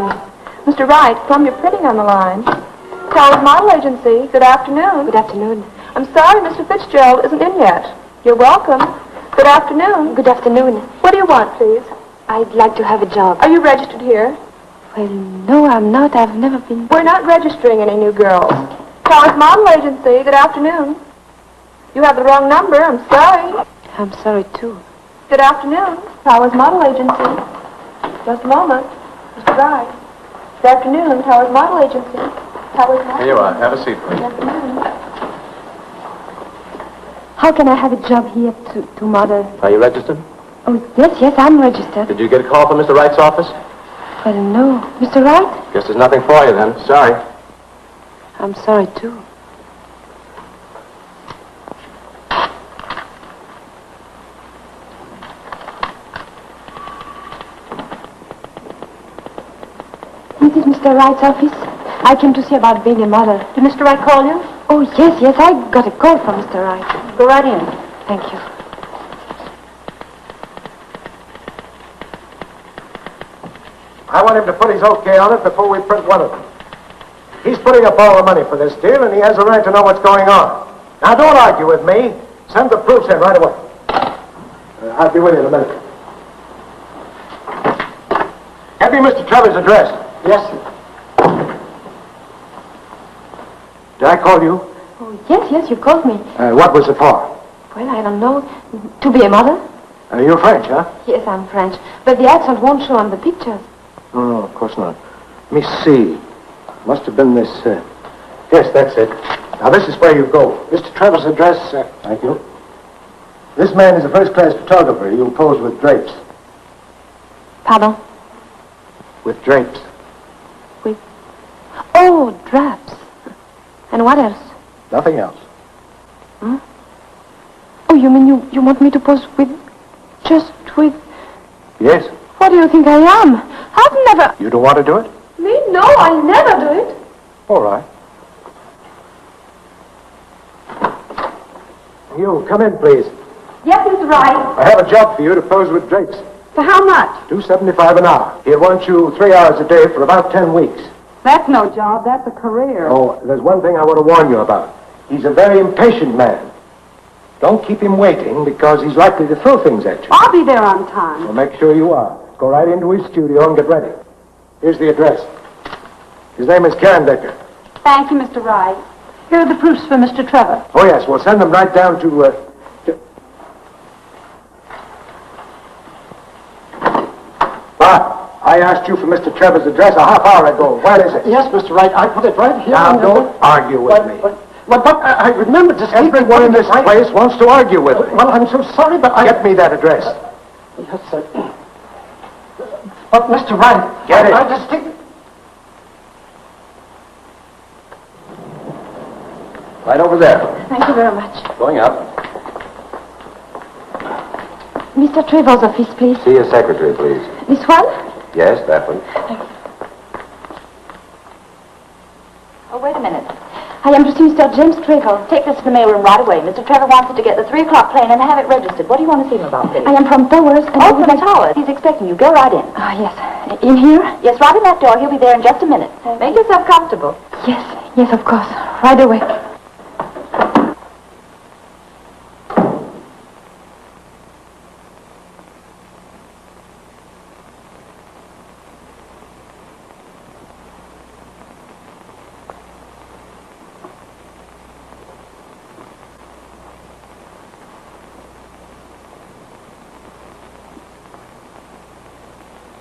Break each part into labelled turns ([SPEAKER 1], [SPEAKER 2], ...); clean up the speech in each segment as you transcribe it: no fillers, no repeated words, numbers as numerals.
[SPEAKER 1] Mr. Wright, Columbia Printing on the line. Towers Model Agency. Good afternoon.
[SPEAKER 2] Good afternoon.
[SPEAKER 1] I'm sorry Mr. Fitzgerald isn't in yet. You're welcome. Good afternoon.
[SPEAKER 2] Good afternoon.
[SPEAKER 1] What do you want, please?
[SPEAKER 2] I'd like to have a job.
[SPEAKER 1] Are you registered here?
[SPEAKER 2] Well, no, I'm not. I've never been...
[SPEAKER 1] We're not registering any new girls. Towers Model Agency. Good afternoon. You have the wrong number. I'm sorry.
[SPEAKER 2] I'm sorry, too.
[SPEAKER 1] Good afternoon. Towers Model Agency. Just a moment. Mr. Wright. Good afternoon. Towers Model Agency. Towers Model.
[SPEAKER 3] Here you are. Have a seat, please.
[SPEAKER 1] Good afternoon.
[SPEAKER 2] How can I have a job here to model?
[SPEAKER 3] Are you registered?
[SPEAKER 2] Oh, yes, I'm registered.
[SPEAKER 3] Did you get a call from Mr. Wright's office?
[SPEAKER 2] Well, no. Mr. Wright?
[SPEAKER 3] Guess there's nothing for you then. Sorry.
[SPEAKER 2] I'm sorry, too. This is Mr. Wright's office. I came to see about being a model.
[SPEAKER 1] Did Mr. Wright call you?
[SPEAKER 2] Oh, yes, I got a call from Mr. Wright.
[SPEAKER 1] Go right in.
[SPEAKER 2] Thank you.
[SPEAKER 4] I want him to put his okay on it before we print one of them. He's putting up all the money for this deal, and he has a right to know what's going on. Now, don't argue with me. Send the proofs in right away. I'll be with you in a minute. Give me Mr. Trevor's address.
[SPEAKER 5] Yes, sir.
[SPEAKER 4] Did I call you?
[SPEAKER 2] Oh, yes, you called me.
[SPEAKER 4] What was it for?
[SPEAKER 2] Well, I don't know. To be a model?
[SPEAKER 4] You're French, huh?
[SPEAKER 2] Yes, I'm French. But the accent won't show on the pictures.
[SPEAKER 4] No, of course not. Let me see. Must have been this. Yes, that's it. Now, this is where you go. Mr. Trevor's address, Thank you. This man is a first-class photographer. You'll pose with drapes.
[SPEAKER 2] Pardon?
[SPEAKER 4] With drapes.
[SPEAKER 2] Oh, drapes. And what else?
[SPEAKER 4] Nothing else.
[SPEAKER 2] Oh, you mean you want me to pose with... just with...
[SPEAKER 4] Yes.
[SPEAKER 2] What do you think I am? I've never...
[SPEAKER 4] You don't want to do it?
[SPEAKER 1] Me? No, I never do it.
[SPEAKER 4] All right. You, come in, please.
[SPEAKER 1] Yes, Mr. Wright.
[SPEAKER 4] I have a job for you to pose with drapes.
[SPEAKER 1] For how much?
[SPEAKER 4] $2.75 an hour. He'll want you 3 hours a day for about 10 weeks.
[SPEAKER 1] That's no job. That's a career.
[SPEAKER 4] Oh, there's one thing I want to warn you about. He's a very impatient man. Don't keep him waiting because he's likely to throw things at you.
[SPEAKER 1] I'll be there on time.
[SPEAKER 4] Well, make sure you are. Go right into his studio and get ready. Here's the address. His name is Karen Decker.
[SPEAKER 1] Thank you, Mr. Wright. Here are the proofs for Mr. Trevor.
[SPEAKER 4] Oh, yes, we'll send them right down to... I asked you for Mr. Trevor's address a half hour ago. Where is it?
[SPEAKER 5] Yes, Mr. Wright, I put it right here.
[SPEAKER 4] Now, don't argue with me.
[SPEAKER 5] But I remember just...
[SPEAKER 4] Everyone in this place wants to argue with me.
[SPEAKER 5] Well, I'm so sorry, but I...
[SPEAKER 4] Get me that address.
[SPEAKER 5] Yes, sir. But, Mr. Wright...
[SPEAKER 4] Get it.
[SPEAKER 5] I just think...
[SPEAKER 3] Right over there.
[SPEAKER 2] Thank you very much.
[SPEAKER 3] Going up.
[SPEAKER 2] Mr. Trevor's office, please.
[SPEAKER 3] See your secretary, please.
[SPEAKER 2] This one?
[SPEAKER 3] Yes, that one.
[SPEAKER 6] Oh, wait a minute.
[SPEAKER 2] I am to see Mr. James Trevor.
[SPEAKER 6] Take this to the mailroom right away. Mr. Trevor wants you to get the 3 o'clock plane and have it registered. What do you want to see him about, please?
[SPEAKER 2] I am from Towers. And
[SPEAKER 6] Oh, from the Towers. He's expecting you. Go right in.
[SPEAKER 2] Ah, yes. In here?
[SPEAKER 6] Yes, right in that door. He'll be there in just a minute. Make yourself comfortable.
[SPEAKER 2] Yes, of course. Right away.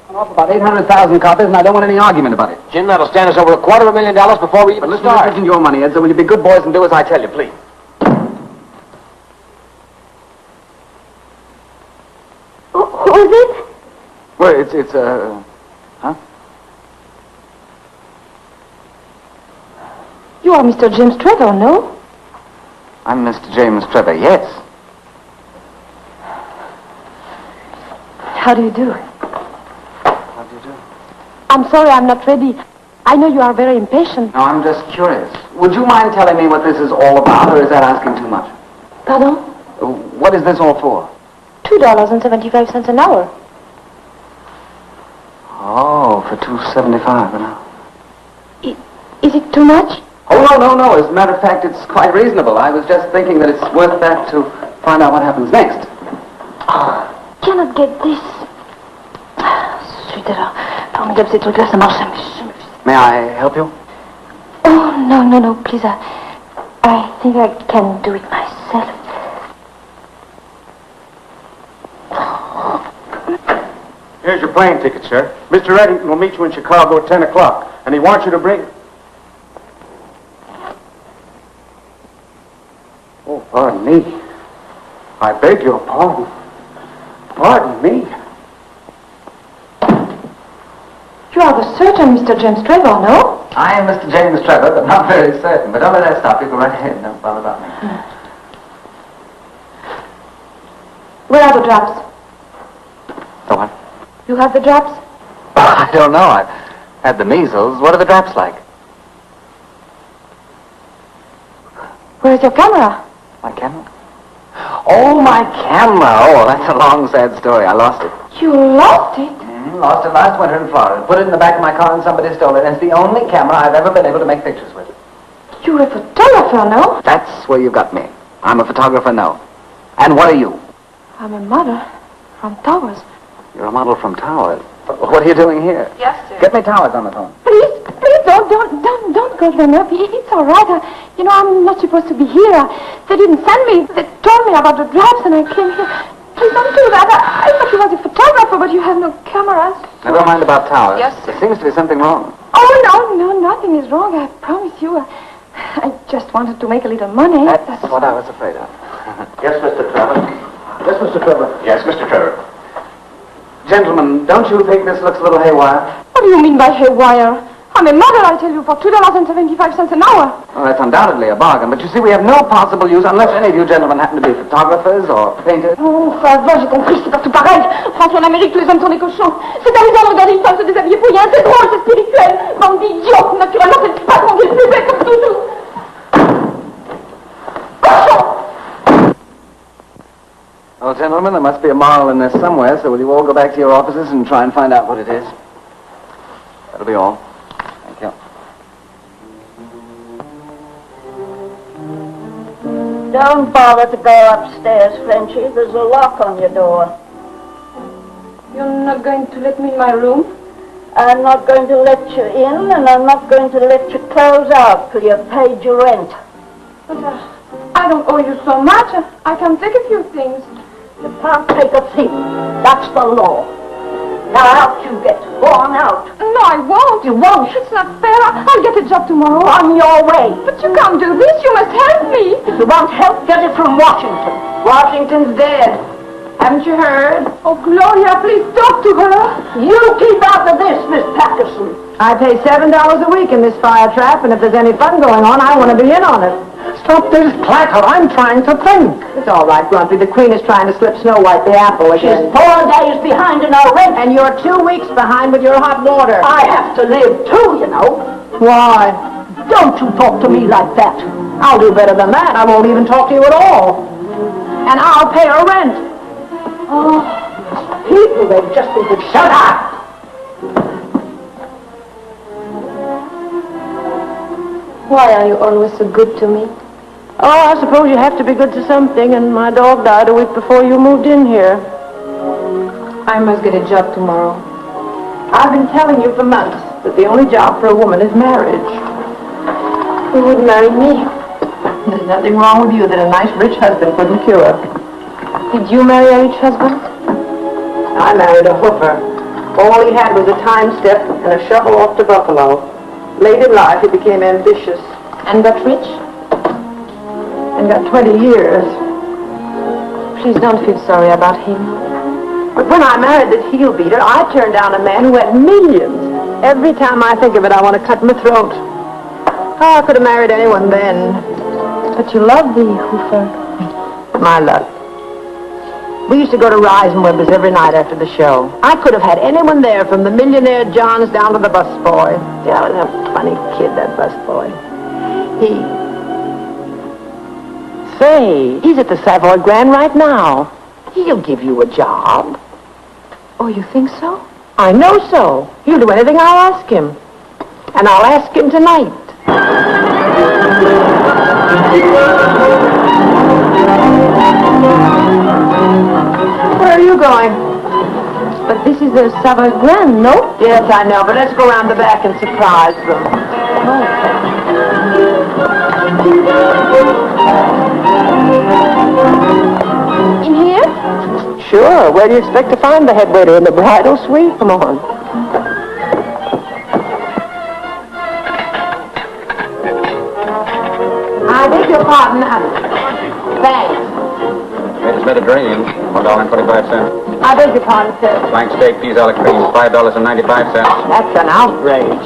[SPEAKER 5] Off about 800,000 copies, and I don't want any argument about it.
[SPEAKER 3] Jim, that'll stand us over $250,000 before we even
[SPEAKER 5] But listen,
[SPEAKER 3] start.
[SPEAKER 5] this isn't your money, Ed, so will you be good boys and do as I tell you, please?
[SPEAKER 2] Who is it?
[SPEAKER 5] Well, it's huh?
[SPEAKER 2] You are Mr. James Trevor, no?
[SPEAKER 5] I'm Mr. James Trevor, yes.
[SPEAKER 2] How do you do?
[SPEAKER 5] How do you do?
[SPEAKER 2] I'm sorry, I'm not ready. I know you are very impatient.
[SPEAKER 5] No, I'm just curious. Would you mind telling me what this is all about, or is that asking too much?
[SPEAKER 2] Pardon?
[SPEAKER 5] What is this all for?
[SPEAKER 2] $2.75 an hour.
[SPEAKER 5] Oh. Oh, for $275 an hour.
[SPEAKER 2] Is it too much?
[SPEAKER 5] Oh, no. As a matter of fact, it's quite reasonable. I was just thinking that it's worth that to find out what happens next.
[SPEAKER 2] Cannot get this. Zut alors. Formidable, ces trucs-là, ça marche jamais.
[SPEAKER 5] May I help you?
[SPEAKER 2] Oh, no, please. I think I can do it myself.
[SPEAKER 4] Here's your plane ticket, sir. Mr. Eddington will meet you in Chicago at 10 o'clock, and he wants you to bring... Oh, pardon me. I beg your pardon. Pardon me.
[SPEAKER 2] You are the certain Mr. James Trevor, no?
[SPEAKER 5] I am Mr. James Trevor, but not very certain. But don't let that stop you. Go right ahead. Don't bother about me.
[SPEAKER 2] Where are the drops?
[SPEAKER 5] The what?
[SPEAKER 2] You have the drops?
[SPEAKER 5] I don't know. I've had the measles. What are the drops like?
[SPEAKER 2] Where's your camera?
[SPEAKER 5] My camera? Oh, my camera. Oh, that's a long, sad story. I lost it.
[SPEAKER 2] You lost it?
[SPEAKER 5] Lost it last winter in Florida. Put it in the back of my car and somebody stole it. And it's the only camera I've ever been able to make pictures with.
[SPEAKER 2] You're a photographer, no?
[SPEAKER 5] That's where you've got me. I'm a photographer, no. And what are you?
[SPEAKER 2] I'm a model from Towers.
[SPEAKER 5] You're a model from Towers. What are you doing here?
[SPEAKER 1] Yes, sir.
[SPEAKER 5] Get me Towers on the phone.
[SPEAKER 2] Please, don't call them up. It's all right. I'm not supposed to be here. They didn't send me. They told me about the drops and I came here. Please don't do that. I thought you was a photographer, but you have no cameras.
[SPEAKER 5] Never mind about Towers.
[SPEAKER 1] Yes, sir.
[SPEAKER 5] There seems to be something wrong.
[SPEAKER 2] Oh, no, nothing is wrong. I promise you. I just wanted to make a little money.
[SPEAKER 5] That's what I was afraid of.
[SPEAKER 3] Yes, Mr. Trevor.
[SPEAKER 4] Yes, Mr. Trevor.
[SPEAKER 3] Yes, Mr. Trevor.
[SPEAKER 5] Gentlemen, don't you think this looks a little haywire?
[SPEAKER 2] What do you mean by haywire? I'm a model, I tell you, for $2.75 an hour.
[SPEAKER 5] Well, that's undoubtedly a bargain, but you see, we have no possible use unless any of you gentlemen happen to be photographers or painters.
[SPEAKER 2] Oh, ça va, j'ai compris, c'est partout pareil. Franchement, en Amérique, tous les hommes sont des cochons. C'est amusant de regarder une femme se déshabiller pour rien, c'est drôle, c'est spirituel. Bande d'idiots, naturellement, c'est le patron qui est le plus bête comme toujours. Cochon!
[SPEAKER 5] Well, gentlemen, there must be a moral in this somewhere, so will you all go back to your offices and try and find out what it is? That'll be all. Thank you.
[SPEAKER 7] Don't bother to go upstairs, Frenchie. There's a lock on your door.
[SPEAKER 2] You're not going to let me in my room?
[SPEAKER 7] I'm not going to let you in, and I'm not going to let you close out till you've paid your rent.
[SPEAKER 2] But I don't owe you so much. I can take a few things.
[SPEAKER 7] You can't take a thief. That's the law. Now out you get. Go on out.
[SPEAKER 2] No, I won't.
[SPEAKER 7] You won't.
[SPEAKER 2] It's not fair. I'll get a job tomorrow.
[SPEAKER 7] On your way.
[SPEAKER 2] But you can't do this. You must help me.
[SPEAKER 7] If you want help, get it from Washington. Washington's dead. Haven't you heard?
[SPEAKER 2] Oh, Gloria, please talk to her.
[SPEAKER 7] You keep out of this, Miss Patterson.
[SPEAKER 8] I pay $7 a week in this fire trap, and if there's any fun going on, I want to be in on it.
[SPEAKER 4] Stop this clatter. I'm trying to think.
[SPEAKER 8] It's all right, Grumpy. The Queen is trying to slip Snow White the apple again.
[SPEAKER 7] She's 4 days behind in her rent.
[SPEAKER 8] And you're 2 weeks behind with your hot water.
[SPEAKER 7] I have to live too, you know.
[SPEAKER 8] Why?
[SPEAKER 7] Don't you talk to me like that.
[SPEAKER 8] I'll do better than that. I won't even talk to you at all. And I'll pay her rent.
[SPEAKER 7] Oh, people, they just think to shut up.
[SPEAKER 2] Why are you always so good to me?
[SPEAKER 8] Oh, I suppose you have to be good to something, and my dog died a week before you moved in here.
[SPEAKER 2] I must get a job tomorrow.
[SPEAKER 8] I've been telling you for months that the only job for a woman is marriage.
[SPEAKER 2] Who would marry me?
[SPEAKER 8] There's nothing wrong with you that a nice rich husband couldn't cure.
[SPEAKER 2] Did you marry a rich husband?
[SPEAKER 8] I married a hoofer. All he had was a time step and a shovel off to Buffalo. Late in life, he became ambitious.
[SPEAKER 2] And got rich?
[SPEAKER 8] And got 20 years.
[SPEAKER 2] Please don't feel sorry about him.
[SPEAKER 8] But when I married this heel beater, I turned down a man who had millions. Every time I think of it, I want to cut my throat. Oh, I could have married anyone then.
[SPEAKER 2] But you love the hoofer.
[SPEAKER 8] My luck. We used to go to Rise and Weber's every night after the show. I could have had anyone there, from the millionaire Johns down to the busboy. Yeah, I was a funny kid, that busboy. Say, he's at the Savoy Grand right now. He'll give you a job.
[SPEAKER 2] Oh, you think so?
[SPEAKER 8] I know so. He'll do anything I'll ask him. And I'll ask him tonight. Where are you going?
[SPEAKER 2] But this is the Savoy Grand, no?
[SPEAKER 8] Yes, I know, but let's go around the back and surprise them.
[SPEAKER 2] In here?
[SPEAKER 8] Sure. Where do you expect to find the head waiter? In the bridal suite? Come on. I beg your pardon. Thanks.
[SPEAKER 3] Latest Mediterranean, $1.25.
[SPEAKER 8] I beg your pardon, sir.
[SPEAKER 3] Flank steak, peas a la cream, $5.95.
[SPEAKER 8] That's an outrage.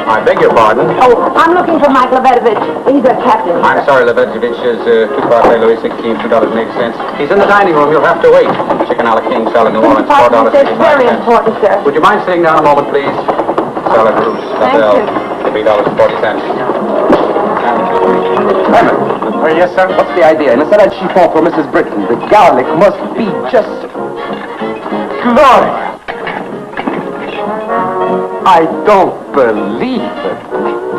[SPEAKER 3] I beg your pardon.
[SPEAKER 8] Oh, I'm looking for Mike Levitovich. He's a captain.
[SPEAKER 3] I'm sorry, Levitovich is two-part Louis 16, $2.80. He's in the dining room. You'll have to wait. Chicken a la king, salad New Orleans,
[SPEAKER 8] Department, that's very
[SPEAKER 3] $4.85.
[SPEAKER 8] important, sir.
[SPEAKER 3] Would you mind sitting down a moment, please? Salad Bruce,
[SPEAKER 8] Thank you.
[SPEAKER 3] $3.40.
[SPEAKER 5] Clement. Yes, sir? What's the idea? In a salad chiffon for Mrs. Britton, the garlic must be just... glorious. I don't believe it.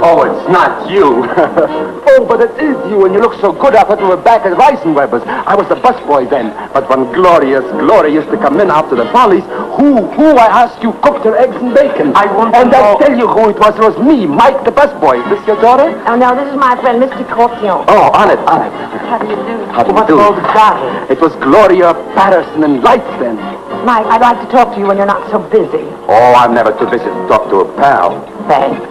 [SPEAKER 5] Oh, it's not you. Oh, but it is you, and you look so good. I thought you were back at Reisenweber's. I was the busboy then. But when Gloria used to come in after the follies, who, I asked you, cooked her eggs and bacon? I want to know. And I'll tell you who it was. It was me, Mike the busboy. Is this your daughter?
[SPEAKER 8] Oh, no, this is my friend, Mr. Cortion.
[SPEAKER 5] Oh, on it.
[SPEAKER 8] How do you do?
[SPEAKER 5] How do you
[SPEAKER 8] What's
[SPEAKER 5] do?
[SPEAKER 8] all the trouble?
[SPEAKER 5] It was Gloria Patterson and Lights then.
[SPEAKER 8] Mike, I'd like to talk to you when you're not so busy.
[SPEAKER 5] Oh, I'm never too busy to talk to a pal.
[SPEAKER 8] Thanks.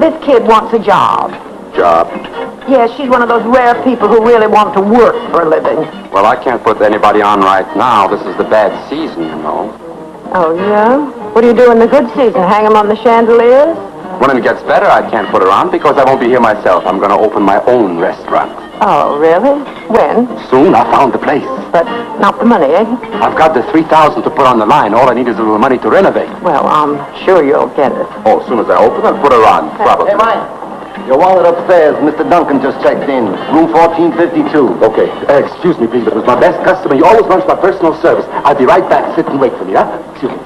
[SPEAKER 8] This kid wants a job.
[SPEAKER 5] Job?
[SPEAKER 8] Yes, she's one of those rare people who really want to work for a living.
[SPEAKER 3] Well, I can't put anybody on right now. This is the bad season, you know.
[SPEAKER 8] Oh, yeah? What do you do in the good season? Hang 'em on the chandeliers?
[SPEAKER 3] When it gets better, I can't put her on because I won't be here myself. I'm going to open my own restaurant.
[SPEAKER 8] Oh, really? When?
[SPEAKER 3] Soon, I found the place.
[SPEAKER 8] But not the money, eh?
[SPEAKER 3] I've got the $3,000 to put on the line. All I need is a little money to renovate.
[SPEAKER 8] Well, I'm sure you'll get it.
[SPEAKER 3] Oh, as soon as I open, I'll put her on, probably.
[SPEAKER 5] Hey, Mike. Your wallet upstairs. Mr. Duncan just checked in. Room 1452.
[SPEAKER 3] Okay. Excuse me, please, but it was my best customer. He always runs my personal service. I'll be right back. Sit and wait for me, huh? Excuse me.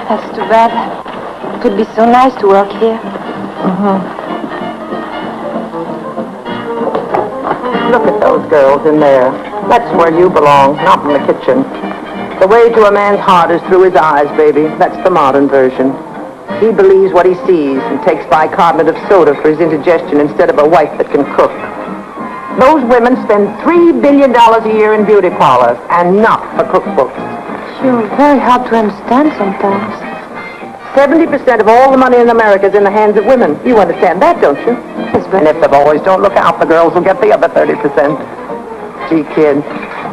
[SPEAKER 2] That's too bad. It would be so nice to work here.
[SPEAKER 8] Look at those girls in there. That's where you belong, not in the kitchen. The way to a man's heart is through his eyes, baby. That's the modern version. He believes what he sees and takes bicarbonate of soda for his indigestion instead of a wife that can cook. Those women spend $3 billion a year in beauty parlors and not for cookbooks.
[SPEAKER 2] You're very hard to understand sometimes.
[SPEAKER 8] 70% of all the money in America is in the hands of women. You understand that, don't you? And if the boys don't look out, the girls will get the other 30%. Gee, kid,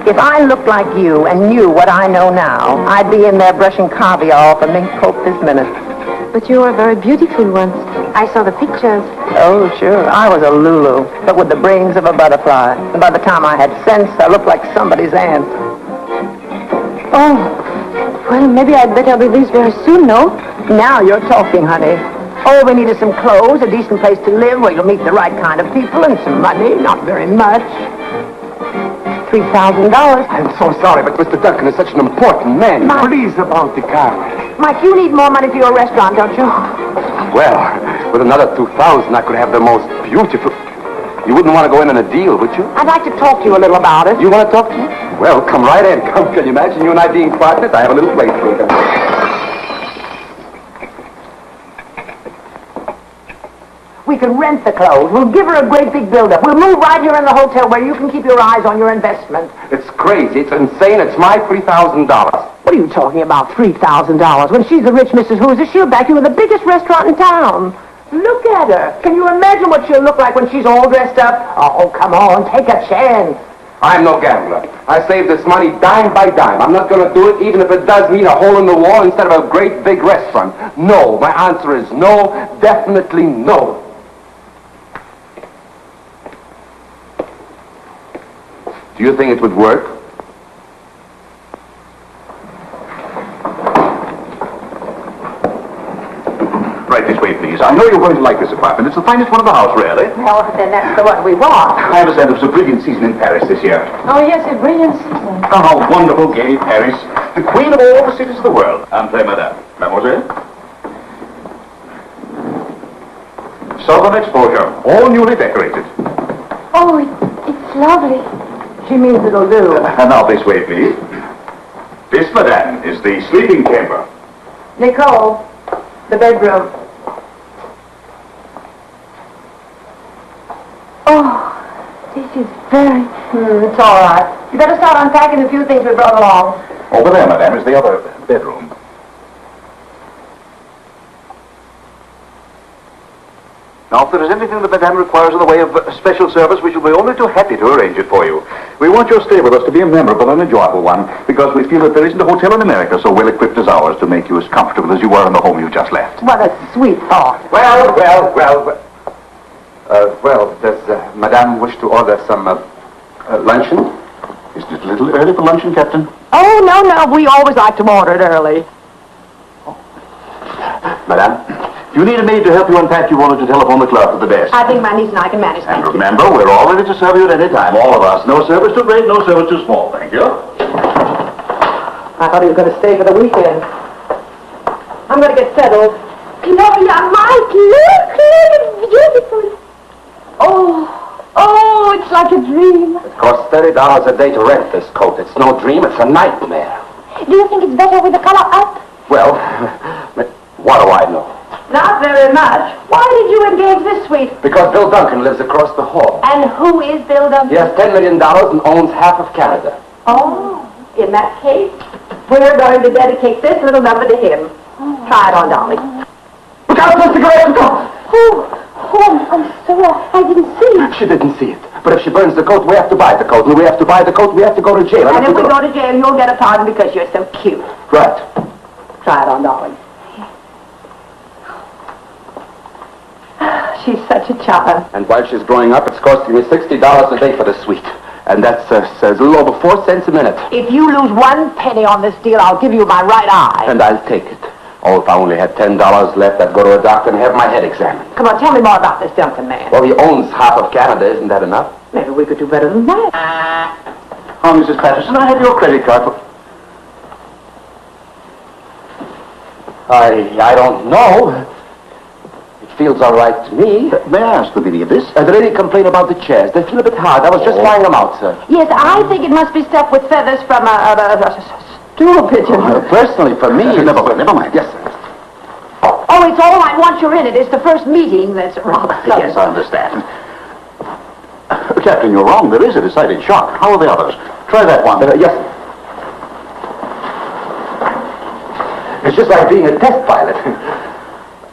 [SPEAKER 8] if I looked like you and knew what I know now, I'd be in there brushing caviar off a mink coat this minute.
[SPEAKER 2] But you were very beautiful once. I saw the pictures.
[SPEAKER 8] Oh, sure. I was a Lulu, but with the brains of a butterfly. And by the time I had sense, I looked like somebody's aunt.
[SPEAKER 2] Oh, well, maybe I'd better release very soon, no?
[SPEAKER 8] Now you're talking, honey. All we need is some clothes, a decent place to live where you'll meet the right kind of people, and some money. Not very much. $3,000.
[SPEAKER 3] I'm so sorry, but Mr. Duncan is such an important man.
[SPEAKER 8] Mike.
[SPEAKER 3] Please, about the car.
[SPEAKER 8] Mike, you need more money for your restaurant, don't you?
[SPEAKER 3] Well, with another $2,000, I could have the most beautiful... You wouldn't want to go in on a deal, would you?
[SPEAKER 8] I'd like to talk to you a little about it.
[SPEAKER 3] You want to talk to me? Well, come right in. Come, can you imagine you and I being partners? I have a little place for you.
[SPEAKER 8] We can rent the clothes. We'll give her a great big build-up. We'll move right here in the hotel where you can keep your eyes on your investment.
[SPEAKER 3] It's crazy. It's insane. It's my $3,000.
[SPEAKER 8] What are you talking about, $3,000? When she's the rich Mrs. Hoosier, she'll back you with the biggest restaurant in town. Look at her. Can you imagine what she'll look like when she's all dressed up? Oh, come on, take a chance.
[SPEAKER 3] I'm no gambler. I save this money dime by dime. I'm not going to do it even if it does mean a hole in the wall instead of a great big restaurant. No. My answer is no. Definitely no. Do you think it would work? Right this way, please.
[SPEAKER 9] please. I know you're going to like this apartment. It's the finest one in the house, really.
[SPEAKER 8] Well, then that's the one we want.
[SPEAKER 9] I understand it was a brilliant season in Paris this year.
[SPEAKER 2] Oh, yes, a brilliant season.
[SPEAKER 9] Oh, how wonderful, gay Paris. The queen of all the cities of the world. Entree, madame. Mademoiselle? Southern exposure, all newly decorated.
[SPEAKER 2] Oh, it's lovely.
[SPEAKER 8] She means it'll do.
[SPEAKER 9] And now this way, please. This, madame, is the sleeping chamber.
[SPEAKER 8] Nicole, the bedroom.
[SPEAKER 2] Oh, this is very...
[SPEAKER 8] It's all right. You better start unpacking the few things we brought along.
[SPEAKER 9] Over there, madame, is the other bedroom. Now, if there is anything that Madame requires in the way of special service, we shall be only too happy to arrange it for you. We want your stay with us to be a memorable and enjoyable one, because we feel that there isn't a hotel in America so well equipped as ours to make you as comfortable as you were in the home you just left.
[SPEAKER 8] What a sweet thought.
[SPEAKER 3] Well, does Madame wish to order some luncheon?
[SPEAKER 9] Isn't it a little early for luncheon, Captain?
[SPEAKER 8] Oh, no. We always like to order it early.
[SPEAKER 9] Madame, if you need a maid to help you unpack, you wanted to telephone the clerk at the desk.
[SPEAKER 8] I think my niece and I can manage that.
[SPEAKER 9] And remember, we're all ready to serve you at any time, all of us. No service too great, no service too small. Thank you.
[SPEAKER 8] I thought he was going to stay for the weekend. I'm going to get settled.
[SPEAKER 2] Gloria, Mike, look, it's beautiful. Oh, it's like a dream.
[SPEAKER 3] It costs $30 a day to rent this coat. It's no dream, it's a nightmare.
[SPEAKER 2] Do you think it's better with the color up?
[SPEAKER 3] Well, what do I know?
[SPEAKER 8] Not very much. Why did you engage this suite?
[SPEAKER 3] Because Bill Duncan lives across the hall.
[SPEAKER 8] And who is Bill Duncan?
[SPEAKER 3] He has $10 million and owns half of Canada.
[SPEAKER 8] Oh, in that case, we're going to dedicate this little number to him. Try it on, darling.
[SPEAKER 3] Look out, Mr. Graham!
[SPEAKER 2] Oh, I'm sorry, I didn't see it.
[SPEAKER 3] She didn't see it. But if she burns the coat, we have to buy the coat. And we have to buy the coat, we have to go to jail.
[SPEAKER 8] And if we go to jail, you'll get a pardon because you're so cute.
[SPEAKER 3] Right.
[SPEAKER 8] Try it on, darling. She's such a charm.
[SPEAKER 3] And while she's growing up, it's costing me $60 a day for the suite. And that's a little over 4 cents a minute.
[SPEAKER 8] If you lose 1 penny on this deal, I'll give you my right eye.
[SPEAKER 3] And I'll take it. Oh, if I only had $10 left, I'd go to a doctor and have my head examined.
[SPEAKER 8] Come on, tell me more about this Duncan man.
[SPEAKER 3] Well, he owns half of Canada. Isn't that enough?
[SPEAKER 8] Maybe we could do better than that.
[SPEAKER 9] Oh, Mrs. Patterson, I have your credit card for...
[SPEAKER 3] I don't know. It feels all right to me.
[SPEAKER 9] May I ask the meaning of this?
[SPEAKER 3] The lady complained about the chairs. They feel a bit hard. I was just trying them out, sir.
[SPEAKER 8] Yes, I think it must be stuffed with feathers from a stool pigeon.
[SPEAKER 3] Personally, for me...
[SPEAKER 9] Never mind.
[SPEAKER 3] Yes, sir.
[SPEAKER 8] Oh, it's all right once you're in it. It's the first meeting that's wrong.
[SPEAKER 9] Yes, I understand. Captain, you're wrong. There is a decided shock. How are the others? Try that one.
[SPEAKER 3] Yes, sir. It's just like being a test pilot.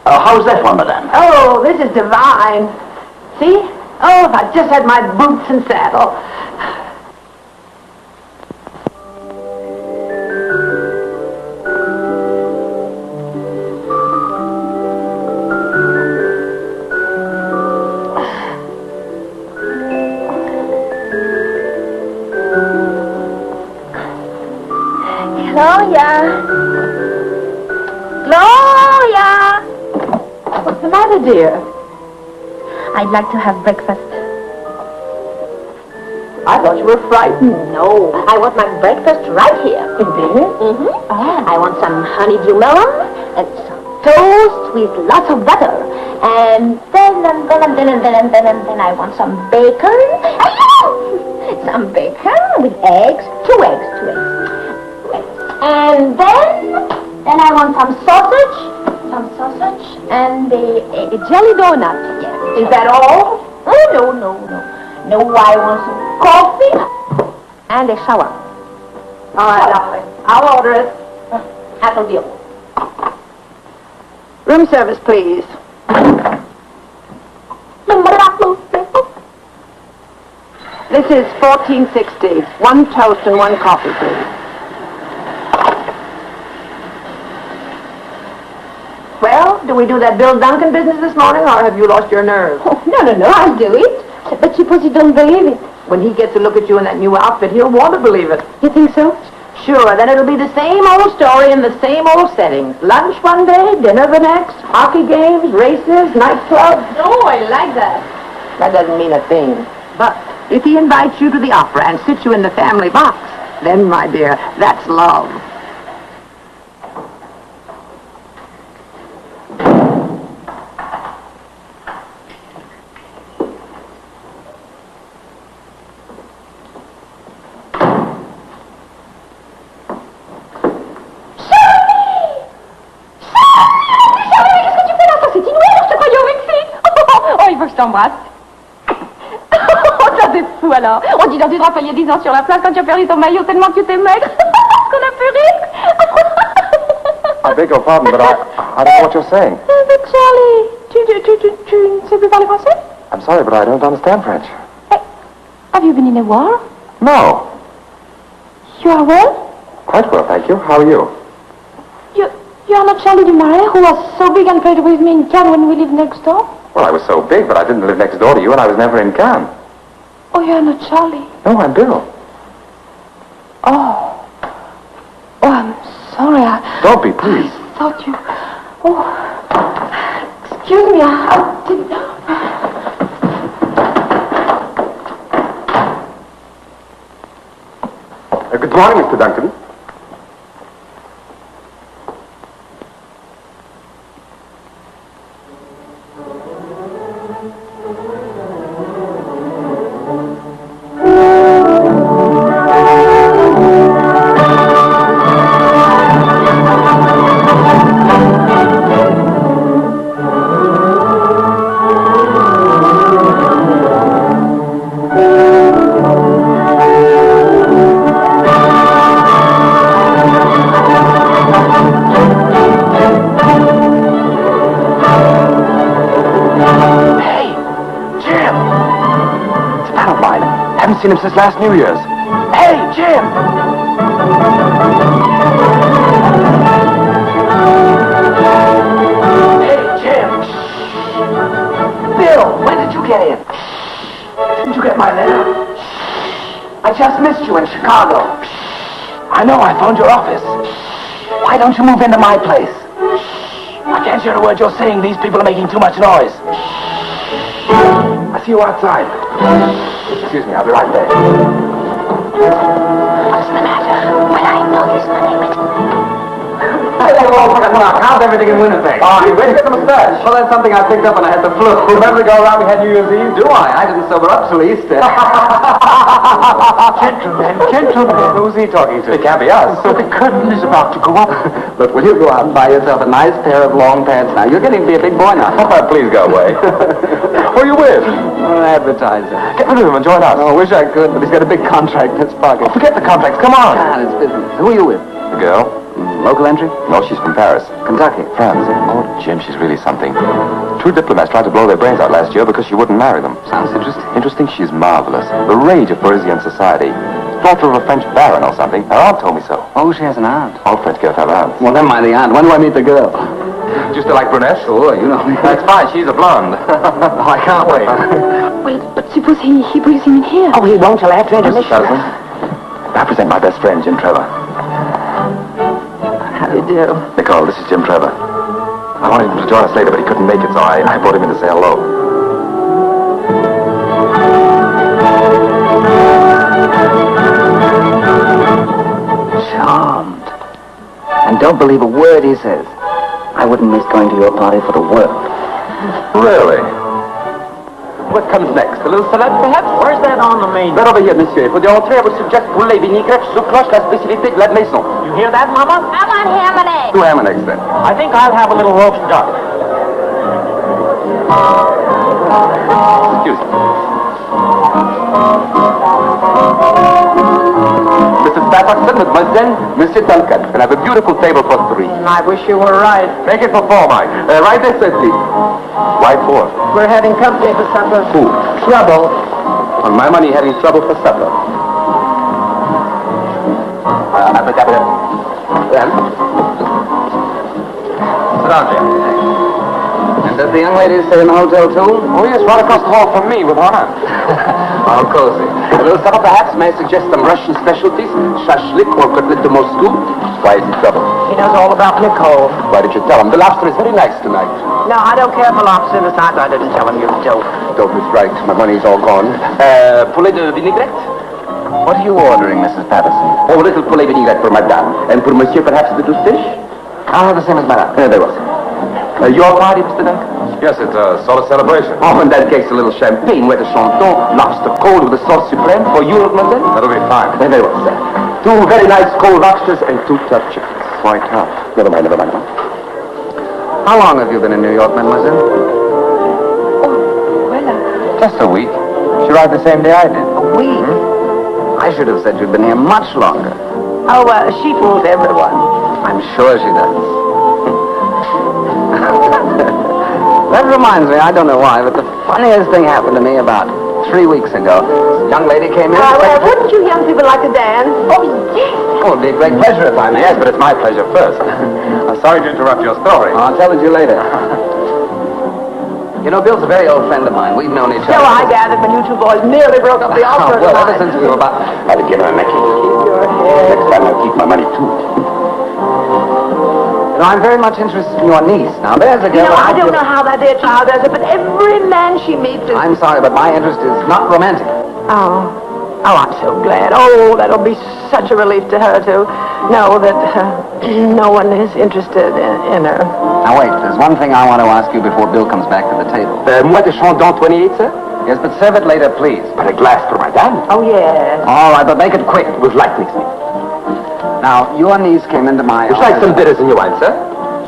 [SPEAKER 9] How's that one, madame?
[SPEAKER 8] Oh, this is divine. See? Oh, if I just had my boots and saddle.
[SPEAKER 2] Gloria!
[SPEAKER 8] What's the matter, dear?
[SPEAKER 2] I'd like to have breakfast.
[SPEAKER 8] I thought you were frightened.
[SPEAKER 2] No, I want my breakfast right here.
[SPEAKER 8] Indeed?
[SPEAKER 2] Mm-hmm. I want some honeydew melon and some toast with lots of butter. And then I want some bacon. Some bacon with eggs. 2 eggs. And then I want some sausage and a jelly donut. Yes.
[SPEAKER 8] Is that all?
[SPEAKER 2] Oh, no, I want some coffee and a shower.
[SPEAKER 8] All right, darling. I'll order it.
[SPEAKER 2] That'll deal.
[SPEAKER 8] Room service, please. This is 1460. 1 toast and 1 coffee, please. Well, do we do that Bill Duncan business this morning, or have you lost your nerve?
[SPEAKER 2] Oh, no, I'll do it. But suppose you don't believe it.
[SPEAKER 8] When he gets a look at you in that new outfit, he'll want to believe it.
[SPEAKER 2] You think so?
[SPEAKER 8] Sure, then it'll be the same old story in the same old settings. Lunch one day, dinner the next, hockey games, races, nightclubs.
[SPEAKER 2] Oh, I like that.
[SPEAKER 8] That doesn't mean a thing. But if he invites you to the opera and sits you in the family box, then, my dear, that's love.
[SPEAKER 2] T'embrasse. Oh, ça c'est fou alors. On dit dans tu te rappelais 10 ans sur la place quand tu as perdu ton maillot tellement que tu étais maigre. Est-ce qu'on a pu rire?
[SPEAKER 3] I beg your pardon, but I don't know what you're saying.
[SPEAKER 2] But Charlie, tu ne sais plus parler français?
[SPEAKER 3] I'm sorry, but I don't understand French.
[SPEAKER 2] Hey, have you been in a war?
[SPEAKER 3] No.
[SPEAKER 2] You are well?
[SPEAKER 3] Quite well, thank you. How are you?
[SPEAKER 2] You are not Charlie Dumaret, who was so big and played with me in Cannes when we lived next door?
[SPEAKER 3] Well, I was so big, but I didn't live next door to you, and I was never in Cannes.
[SPEAKER 2] Oh, you're not Charlie.
[SPEAKER 3] No, I'm Bill.
[SPEAKER 2] Oh. Oh, I'm sorry.
[SPEAKER 3] Don't be, please.
[SPEAKER 2] I thought you... Oh. Excuse me, I didn't...
[SPEAKER 3] Good morning, Mr. Duncan. Seen him since last New Year's. Hey, Jim! Hey, Jim! Bill, when did you get in? Didn't you get my letter? I just missed you in Chicago. I know, I phoned your office. Why don't you move into my place? I can't hear a word you're saying. These people are making too much noise. I see you outside. Excuse me, I'll be right there.
[SPEAKER 2] What's the matter? Well, I know this money makes...
[SPEAKER 5] How's everything in Winnipeg? Oh, you ready to get the mustache? Well, that's something I picked up when I had the flu. Remember the go around we had New Year's Eve? Do I? I didn't sober up till Easter. Gentlemen, who's he talking to? It can't be us. So the curtain is about to go up. Look, will you go out and buy yourself a nice pair of long pants now? You're getting to be a big boy now. Please go away. Who are you with? An advertiser. Get rid of him and join us. Oh, I wish I could, but he's got a big contract in his pocket. Oh, forget the contracts. Come on. God, it's business. Who are you with?
[SPEAKER 3] The girl?
[SPEAKER 5] Local entry?
[SPEAKER 3] No, she's from Paris.
[SPEAKER 5] Kentucky.
[SPEAKER 3] France. Oh, Jim, she's really something. 2 diplomats tried to blow their brains out last year because she wouldn't marry them.
[SPEAKER 5] Sounds interesting.
[SPEAKER 3] Interesting, she's marvelous. The rage of Parisian society. Daughter of a French baron or something. Her aunt told me so.
[SPEAKER 5] Oh, she has an aunt.
[SPEAKER 3] All French girls have aunts.
[SPEAKER 5] Well, never mind the aunt. When do I meet the girl?
[SPEAKER 3] Do you still like brunettes?
[SPEAKER 5] Sure, you know me.
[SPEAKER 3] That's fine, she's a blonde.
[SPEAKER 5] Oh, I can't wait.
[SPEAKER 2] Well, but suppose he brings him in here.
[SPEAKER 8] Oh, he won't till after
[SPEAKER 3] Mrs.
[SPEAKER 8] intermission.
[SPEAKER 3] Sutherland, I present my best friend, Jim Trevor.
[SPEAKER 8] How do you do?
[SPEAKER 3] Nicole, this is Jim Trevor. I wanted him to join us later, but he couldn't make it, so I brought him in to say hello.
[SPEAKER 8] Charmed. And don't believe a word he says. I wouldn't miss going to your party for the world.
[SPEAKER 3] Really? What comes next? A little salad, perhaps?
[SPEAKER 7] Where's that on the menu?
[SPEAKER 3] Right over here, monsieur. For the entrée, I would suggest poulet vinaigrette, sous cloche, la spécialité de la maison.
[SPEAKER 7] You hear that, Mama?
[SPEAKER 2] I want ham and eggs.
[SPEAKER 3] 2 ham and eggs, then.
[SPEAKER 7] I think I'll have a little roast duck.
[SPEAKER 3] Excuse me. Mrs. Stapleton, mademoiselle, Monsieur Duncan. And I have a beautiful table for 3.
[SPEAKER 8] I wish you were right.
[SPEAKER 3] Make it for 4, Mike. Right this way, please. Why 4?
[SPEAKER 8] We're having company for supper.
[SPEAKER 3] Who?
[SPEAKER 8] Trouble.
[SPEAKER 3] On my money, having trouble for supper. Abracadabra. Well. Sit down, Jim.
[SPEAKER 5] And does the young lady stay in the hotel, too?
[SPEAKER 3] Oh, yes, right across the hall from me with her aunt.
[SPEAKER 5] How cozy. A little supper, perhaps? May I suggest some Russian specialties? Shashlik or cutlet de Moscow? Why is it trouble?
[SPEAKER 8] He knows all about Nicole.
[SPEAKER 5] Why did you tell him? The lobster is very nice tonight.
[SPEAKER 8] No, I don't care for lobster. Besides, I didn't tell him you dope.
[SPEAKER 5] Dope is right. My money's all gone. Poulet de vinaigrette?
[SPEAKER 3] What are you ordering, Mrs. Patterson?
[SPEAKER 5] Oh, a little poulet vinaigrette for madame. And for monsieur, perhaps the douce fish?
[SPEAKER 3] I'll have the same as madame.
[SPEAKER 5] There was. Your party, Mr. Duncan?
[SPEAKER 4] Yes, it's a sort of celebration.
[SPEAKER 5] Oh, in that case, a little champagne, wet de chanton, lobster cold with the sauce supreme for you, mademoiselle?
[SPEAKER 4] That'll be fine.
[SPEAKER 5] Very well, sir. 2 very nice cold lobsters and 2 tough chickens.
[SPEAKER 3] Quite tough.
[SPEAKER 5] Never mind.
[SPEAKER 3] How long have you been in New York, mademoiselle? Just a week. She arrived the same day I did.
[SPEAKER 8] A week?
[SPEAKER 3] I should have said you'd been here much longer.
[SPEAKER 8] Oh, she fools everyone.
[SPEAKER 3] I'm sure she does. That reminds me, I don't know why, but the funniest thing happened to me about 3 weeks ago. This young lady came in.
[SPEAKER 8] Wouldn't you young people like to dance? Oh, yes.
[SPEAKER 3] Oh, it'd be a great pleasure if I may.
[SPEAKER 4] Yes, but it's my pleasure first. I'm sorry to interrupt your story.
[SPEAKER 3] I'll tell it to you later. You know, Bill's a very old friend of mine. We've known each other.
[SPEAKER 8] So I gathered when you two boys nearly broke up the altar
[SPEAKER 3] Well, ever
[SPEAKER 8] tonight.
[SPEAKER 3] since we were about...
[SPEAKER 5] I'll give her a necklace.
[SPEAKER 8] Keep your head.
[SPEAKER 5] Next time I'll keep my money, too.
[SPEAKER 3] You know, I'm very much interested in your niece. Now, there's a girl...
[SPEAKER 8] I don't know how that dear child does it, but every man she meets is...
[SPEAKER 3] I'm sorry, but my interest is not romantic.
[SPEAKER 8] Oh, I'm so glad. Oh, that'll be such a relief to her, to know that no one is interested in her.
[SPEAKER 3] Now, wait, there's one thing I want to ask you before Bill comes back to the table.
[SPEAKER 5] Moi de Chandon 28, sir?
[SPEAKER 3] Yes, but serve it later, please.
[SPEAKER 5] But a glass for madame.
[SPEAKER 8] Oh, yes.
[SPEAKER 3] All right, but make it quick.
[SPEAKER 5] With light mixing.
[SPEAKER 3] Now, your niece came into my
[SPEAKER 5] Would you like some bitters in your wine, sir?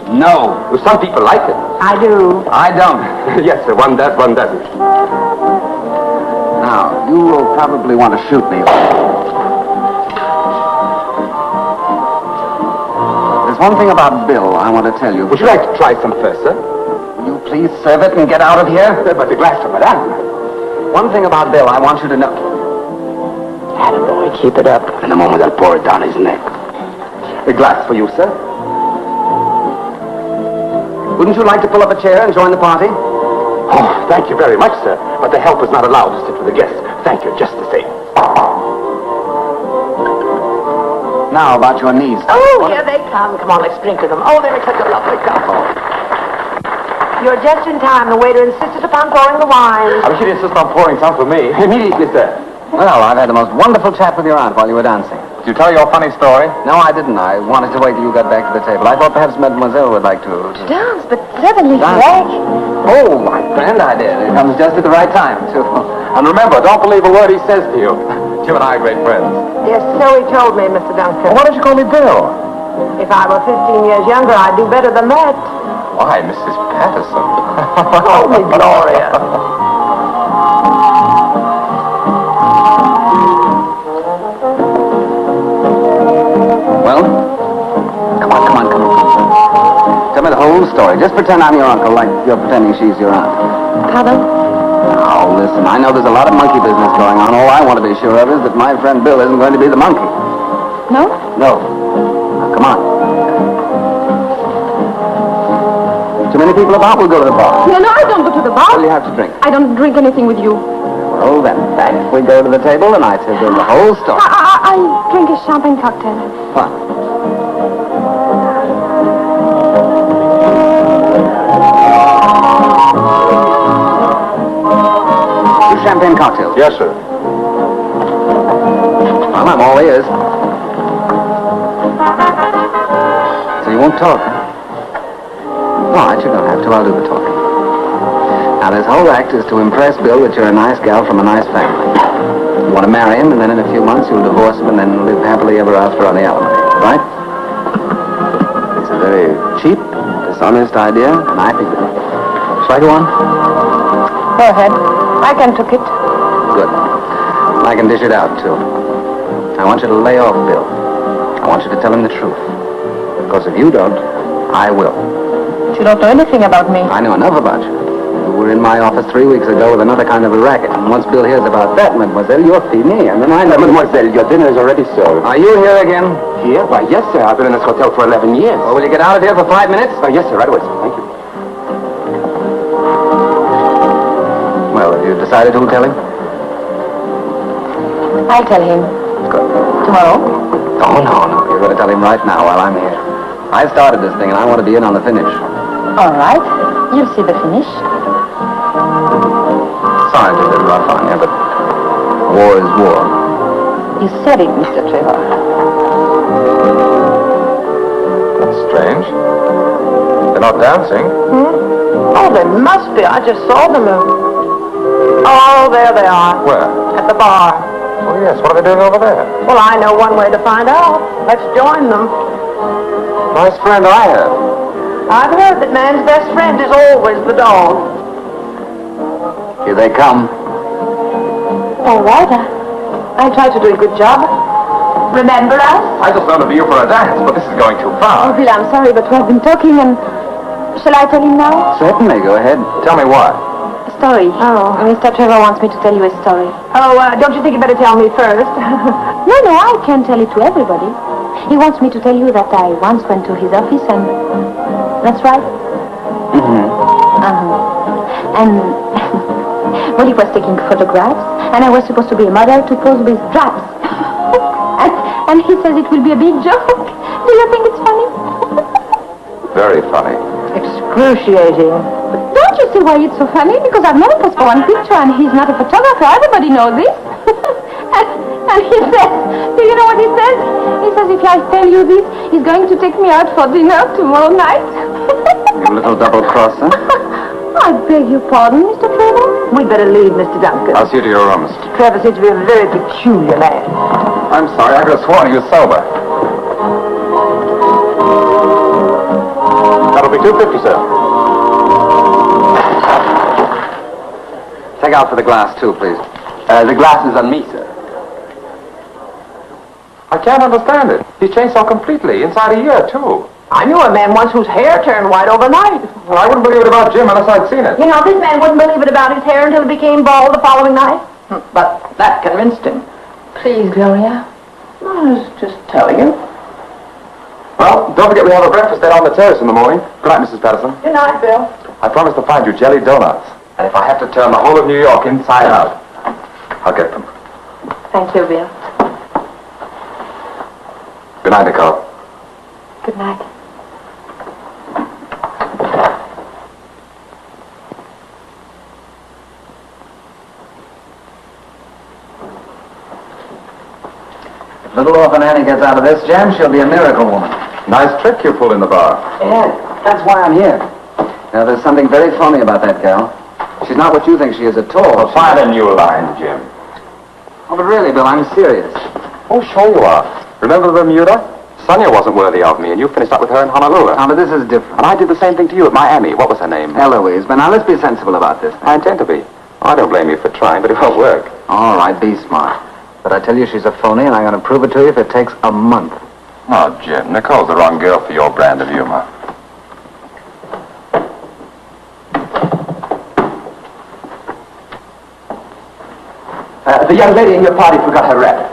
[SPEAKER 3] No.
[SPEAKER 5] Well, some people like it.
[SPEAKER 8] I do.
[SPEAKER 3] I don't.
[SPEAKER 5] Yes, sir. One does, one doesn't.
[SPEAKER 3] Now, you will probably want to shoot me. There's one thing about Bill I want to tell you.
[SPEAKER 5] Would you like to try some first, sir?
[SPEAKER 3] Will you please serve it and get out of here?
[SPEAKER 5] But the glass for madame.
[SPEAKER 3] One thing about Bill I want you to know.
[SPEAKER 8] Attaboy, keep it up.
[SPEAKER 5] In a moment, I'll pour it down his neck. A glass for you, sir.
[SPEAKER 3] Wouldn't you like to pull up a chair and join the party?
[SPEAKER 5] Oh, thank you very much, sir. But the help is not allowed to sit with the guests. Thank you, just the same.
[SPEAKER 3] Now, about your niece.
[SPEAKER 8] Oh, here they come. Come on, let's drink to them. Oh, they make such a lovely couple. You're just in time. The waiter insisted upon pouring the wine.
[SPEAKER 5] I wish you'd insist on pouring some for me. Immediately, sir.
[SPEAKER 3] Well, I've had the most wonderful chat with your aunt while you were dancing.
[SPEAKER 4] Did you tell your funny story?
[SPEAKER 3] No, I didn't. I wanted to wait till you got back to the table. I thought perhaps Mademoiselle would like to...
[SPEAKER 2] Dance, but suddenly
[SPEAKER 3] Dance?
[SPEAKER 2] Greg.
[SPEAKER 3] Oh, my friend, I did. It comes just at the right time, too.
[SPEAKER 4] And remember, don't believe a word he says to you. You and I are great friends.
[SPEAKER 8] Yes, so he told me, Mr. Duncan.
[SPEAKER 4] Well, why don't you call me Bill?
[SPEAKER 8] If I were 15 years younger, I'd do better than that.
[SPEAKER 4] Why, Mrs. Patterson?
[SPEAKER 8] Call me Gloria.
[SPEAKER 3] Well? Come on. Tell me the whole story. Just pretend I'm your uncle, like you're pretending she's your aunt.
[SPEAKER 2] Pardon?
[SPEAKER 3] Now, listen, I know there's a lot of monkey business going on. All I want to be sure of is that my friend Bill isn't going to be the monkey.
[SPEAKER 2] No?
[SPEAKER 3] No. Now, come on. Too many people about, we'll go to the bar.
[SPEAKER 2] No, I don't go to the
[SPEAKER 3] What
[SPEAKER 2] bar.
[SPEAKER 3] do you have to drink?
[SPEAKER 2] I don't drink anything with you.
[SPEAKER 3] Well, then, back we go to the table, and I tell you the whole story.
[SPEAKER 2] I drink a champagne cocktail.
[SPEAKER 3] Fine. Two champagne cocktails.
[SPEAKER 4] Yes, sir.
[SPEAKER 3] Well, I'm all ears. So you won't talk, huh? All right, you don't have to. I'll do the talking. Now, this whole act is to impress Bill that you're a nice gal from a nice family. You want to marry him, and then in a few months you'll divorce him and then live happily ever after on the alimony, right? It's a very cheap, dishonest idea, and I think that... Shall I go on?
[SPEAKER 8] Go ahead. I can took it.
[SPEAKER 3] Good. I can dish it out, too. I want you to lay off Bill. I want you to tell him the truth. Because if you don't, I will.
[SPEAKER 8] You don't know anything about me.
[SPEAKER 3] I know enough about you. You were in my office 3 weeks ago with another kind of a racket. And once Bill hears about that, mademoiselle, you're finie. And then I know...
[SPEAKER 5] Mademoiselle, your dinner is already served.
[SPEAKER 3] Are you here again?
[SPEAKER 5] Here? Why, yes, sir. I've been in this hotel for 11 years.
[SPEAKER 3] Well, will you get out of here for 5 minutes?
[SPEAKER 5] Yes, sir. Right away, sir. Thank you.
[SPEAKER 3] Well, have you decided who'll tell him?
[SPEAKER 2] I'll tell him.
[SPEAKER 5] Good.
[SPEAKER 2] Tomorrow?
[SPEAKER 5] Oh, no. You're going to tell him right now while I'm here. I started this thing, and I want to be in on the finish.
[SPEAKER 2] All right. You'll see the finish.
[SPEAKER 5] Sorry to be a bit rough on you, but war is war.
[SPEAKER 2] You said it, Mr. Trevor.
[SPEAKER 4] That's strange. They're not dancing.
[SPEAKER 8] Oh, they must be. I just saw them. Oh, there they are.
[SPEAKER 4] Where?
[SPEAKER 8] At the bar.
[SPEAKER 4] Oh, yes. What are they doing over there?
[SPEAKER 8] Well, I know one way to find out. Let's join them.
[SPEAKER 4] Nice friend I have.
[SPEAKER 8] I've heard that man's best friend is always the dog.
[SPEAKER 5] Here they come.
[SPEAKER 2] All right. I'll try to do a good job. Remember us?
[SPEAKER 4] I just thought of you for a dance, but this is going too
[SPEAKER 2] Oh,
[SPEAKER 4] far.
[SPEAKER 2] Bill, I'm sorry, but we have been talking and... Shall I tell him now?
[SPEAKER 5] Certainly. Go ahead.
[SPEAKER 4] Tell me what?
[SPEAKER 2] A story. Oh. Mr. Trevor wants me to tell you a story.
[SPEAKER 8] Oh, don't you think you better tell me first?
[SPEAKER 2] No, I can't tell it to everybody. He wants me to tell you that I once went to his office and... That's right?
[SPEAKER 5] Mm-hmm.
[SPEAKER 2] And... well, he was taking photographs, and I was supposed to be a model to pose with straps. and he says it will be a big joke. Do you think it's funny?
[SPEAKER 4] Very funny.
[SPEAKER 8] Excruciating.
[SPEAKER 2] Don't you see why it's so funny? Because I've never posed for one picture, and he's not a photographer. Everybody knows this. and he says, do you know what he says? He says if I tell you this, he's going to take me out for dinner tomorrow night.
[SPEAKER 5] You little double-crosser.
[SPEAKER 2] I beg your pardon, Mr. Trevor.
[SPEAKER 8] We'd better leave, Mr. Duncan.
[SPEAKER 4] I'll see you to your rooms.
[SPEAKER 8] Trevor seems to be a very peculiar man.
[SPEAKER 4] I'm sorry. I could have sworn he was sober. That'll be $2.50, sir.
[SPEAKER 5] Take out for the glass, too, please. The glass is on me, sir.
[SPEAKER 4] I can't understand it. He's changed so completely, inside a year, too.
[SPEAKER 8] I knew a man once whose hair turned white overnight.
[SPEAKER 4] Well, I wouldn't believe it about Jim unless I'd seen it.
[SPEAKER 8] You know, this man wouldn't believe it about his hair until it became bald the following night. But that convinced him.
[SPEAKER 2] Please, Gloria.
[SPEAKER 8] I was just telling you.
[SPEAKER 4] Well, don't forget we have a breakfast there on the terrace in the morning. Good night, Mrs. Patterson.
[SPEAKER 8] Good night, Bill.
[SPEAKER 4] I promise to find you jelly donuts. And if I have to turn the whole of New York inside out, I'll get them.
[SPEAKER 2] Thank you, Bill.
[SPEAKER 4] Good night, Nicole.
[SPEAKER 2] Good night.
[SPEAKER 5] If little orphan Annie gets out of this jam, she'll be a miracle woman.
[SPEAKER 4] Nice trick you pulled in the bar.
[SPEAKER 5] Yeah, that's why I'm here. Now, there's something very phony about that gal. She's not what you think she is at all.
[SPEAKER 4] Well, find a new line, Jim.
[SPEAKER 5] Oh, but really, Bill, I'm serious.
[SPEAKER 4] Oh, sure you are. Remember Bermuda? Sonia wasn't worthy of me, and you finished up with her in Honolulu.
[SPEAKER 5] Now, but this is different.
[SPEAKER 4] And I did the same thing to you at Miami. What was her name?
[SPEAKER 5] Eloise, but now let's be sensible about this.
[SPEAKER 4] I intend to be. I don't blame you for trying, but it won't work.
[SPEAKER 5] All right, be smart. But I tell you she's a phony, and I'm going to prove it to you if it takes a month.
[SPEAKER 4] Oh, Jim, Nicole's the wrong girl for your brand of humor.
[SPEAKER 5] The young lady in your party forgot her wrap.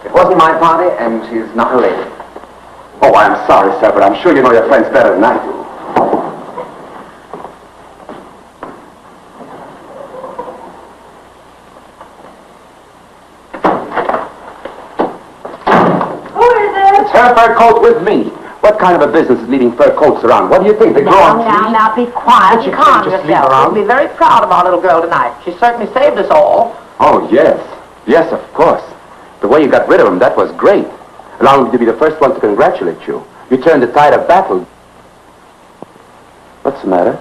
[SPEAKER 5] It wasn't my party, and she's not a lady. Oh, I'm sorry, sir, but I'm sure you know your friends better than I do.
[SPEAKER 8] Who is it?
[SPEAKER 5] It's her fur coat with me. What kind of a business is leaving fur coats around? What do you think? They grow on trees?
[SPEAKER 8] Now, be quiet.
[SPEAKER 5] You
[SPEAKER 8] Calm
[SPEAKER 5] can't just leave her
[SPEAKER 8] yourself.
[SPEAKER 5] around.
[SPEAKER 8] We'll be very proud of our little girl tonight. She certainly saved us all.
[SPEAKER 5] Oh, yes. Yes, of course. The way you got rid of him, that was great. Allow me to be the first one to congratulate you. You turned the tide of battle. What's the matter?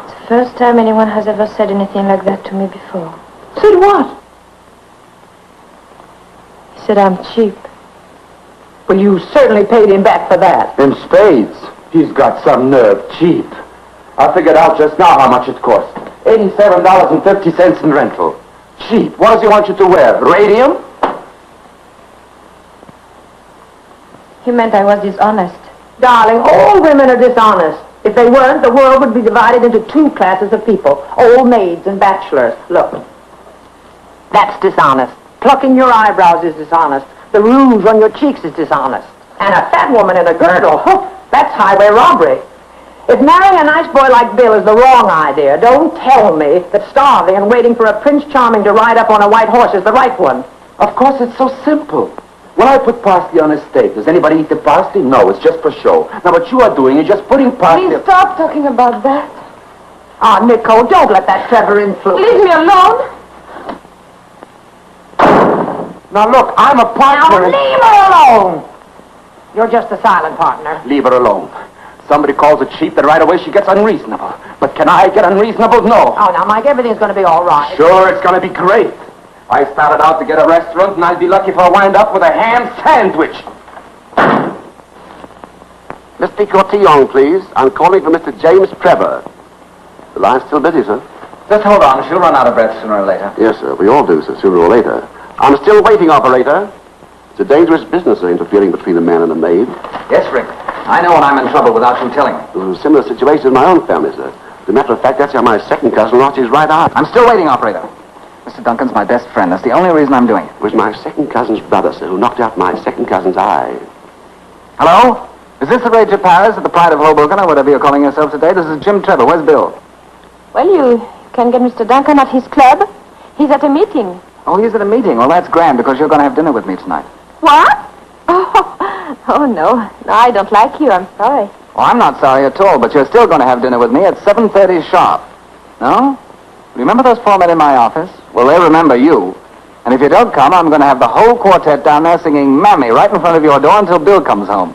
[SPEAKER 2] It's the first time anyone has ever said anything like that to me before.
[SPEAKER 8] Said what?
[SPEAKER 2] He said I'm cheap.
[SPEAKER 8] Well, you certainly paid him back for that.
[SPEAKER 5] In spades. He's got some nerve. Cheap. I figured out just now how much it cost. $87.50 in rental. Cheap. What does he want you to wear? Radium?
[SPEAKER 2] He meant I was dishonest.
[SPEAKER 8] Darling, all women are dishonest. If they weren't, the world would be divided into two classes of people, old maids and bachelors. Look, that's dishonest. Plucking your eyebrows is dishonest. The rouge on your cheeks is dishonest. And a fat woman in a girdle, that's highway robbery. If marrying a nice boy like Bill is the wrong idea, don't tell me that starving and waiting for a Prince Charming to ride up on a white horse is the right one.
[SPEAKER 5] Of course, it's so simple. When I put parsley on a steak, does anybody eat the parsley? No, it's just for show. Now, what you are doing is just putting parsley...
[SPEAKER 2] Please stop talking about that.
[SPEAKER 8] Ah, Nicole, don't let that Trevor influence.
[SPEAKER 2] Leave me alone.
[SPEAKER 5] Now, look, I'm a partner...
[SPEAKER 8] Now, leave her alone! You're just a silent partner.
[SPEAKER 5] Leave her alone. Somebody calls her cheap, then right away she gets unreasonable. But can I get unreasonable? No.
[SPEAKER 8] Oh, now, Mike, everything's going to be all right.
[SPEAKER 5] Sure, it's going to be great. I started out to get a restaurant, and I'd be lucky if I wind up with a ham sandwich.
[SPEAKER 10] Mr. Cotillon, please. I'm calling for Mr. James Trevor. The line's still busy, sir.
[SPEAKER 3] Just hold on. She'll run out of breath sooner or later.
[SPEAKER 10] Yes, sir. We all do, sir, sooner or later. I'm still waiting, operator. It's a dangerous business, sir, interfering between a man and a maid.
[SPEAKER 3] Yes, Rick. I know when I'm in trouble without you telling me.
[SPEAKER 10] It was a similar situation in my own family, sir. As a matter of fact, that's how my second cousin lost his right eye.
[SPEAKER 3] I'm still waiting, operator. Mr. Duncan's my best friend. That's the only reason I'm doing it.
[SPEAKER 10] It was my second cousin's brother, sir, who knocked out my second cousin's eye.
[SPEAKER 3] Hello? Is this the Rage of Paris at the Pride of Hoboken, or whatever you're calling yourself today? This is Jim Trevor. Where's Bill?
[SPEAKER 2] Well, you can get Mr. Duncan at his club. He's at a meeting.
[SPEAKER 3] Oh, he's at a meeting. Well, that's grand, because you're going to have dinner with me tonight.
[SPEAKER 2] What? Oh, no. No, I don't like you. I'm sorry.
[SPEAKER 3] Oh, I'm not sorry at all, but you're still going to have dinner with me at 7:30 sharp. No? Remember those four men in my office? Well, they remember you. And if you don't come, I'm going to have the whole quartet down there singing Mammy right in front of your door until Bill comes home.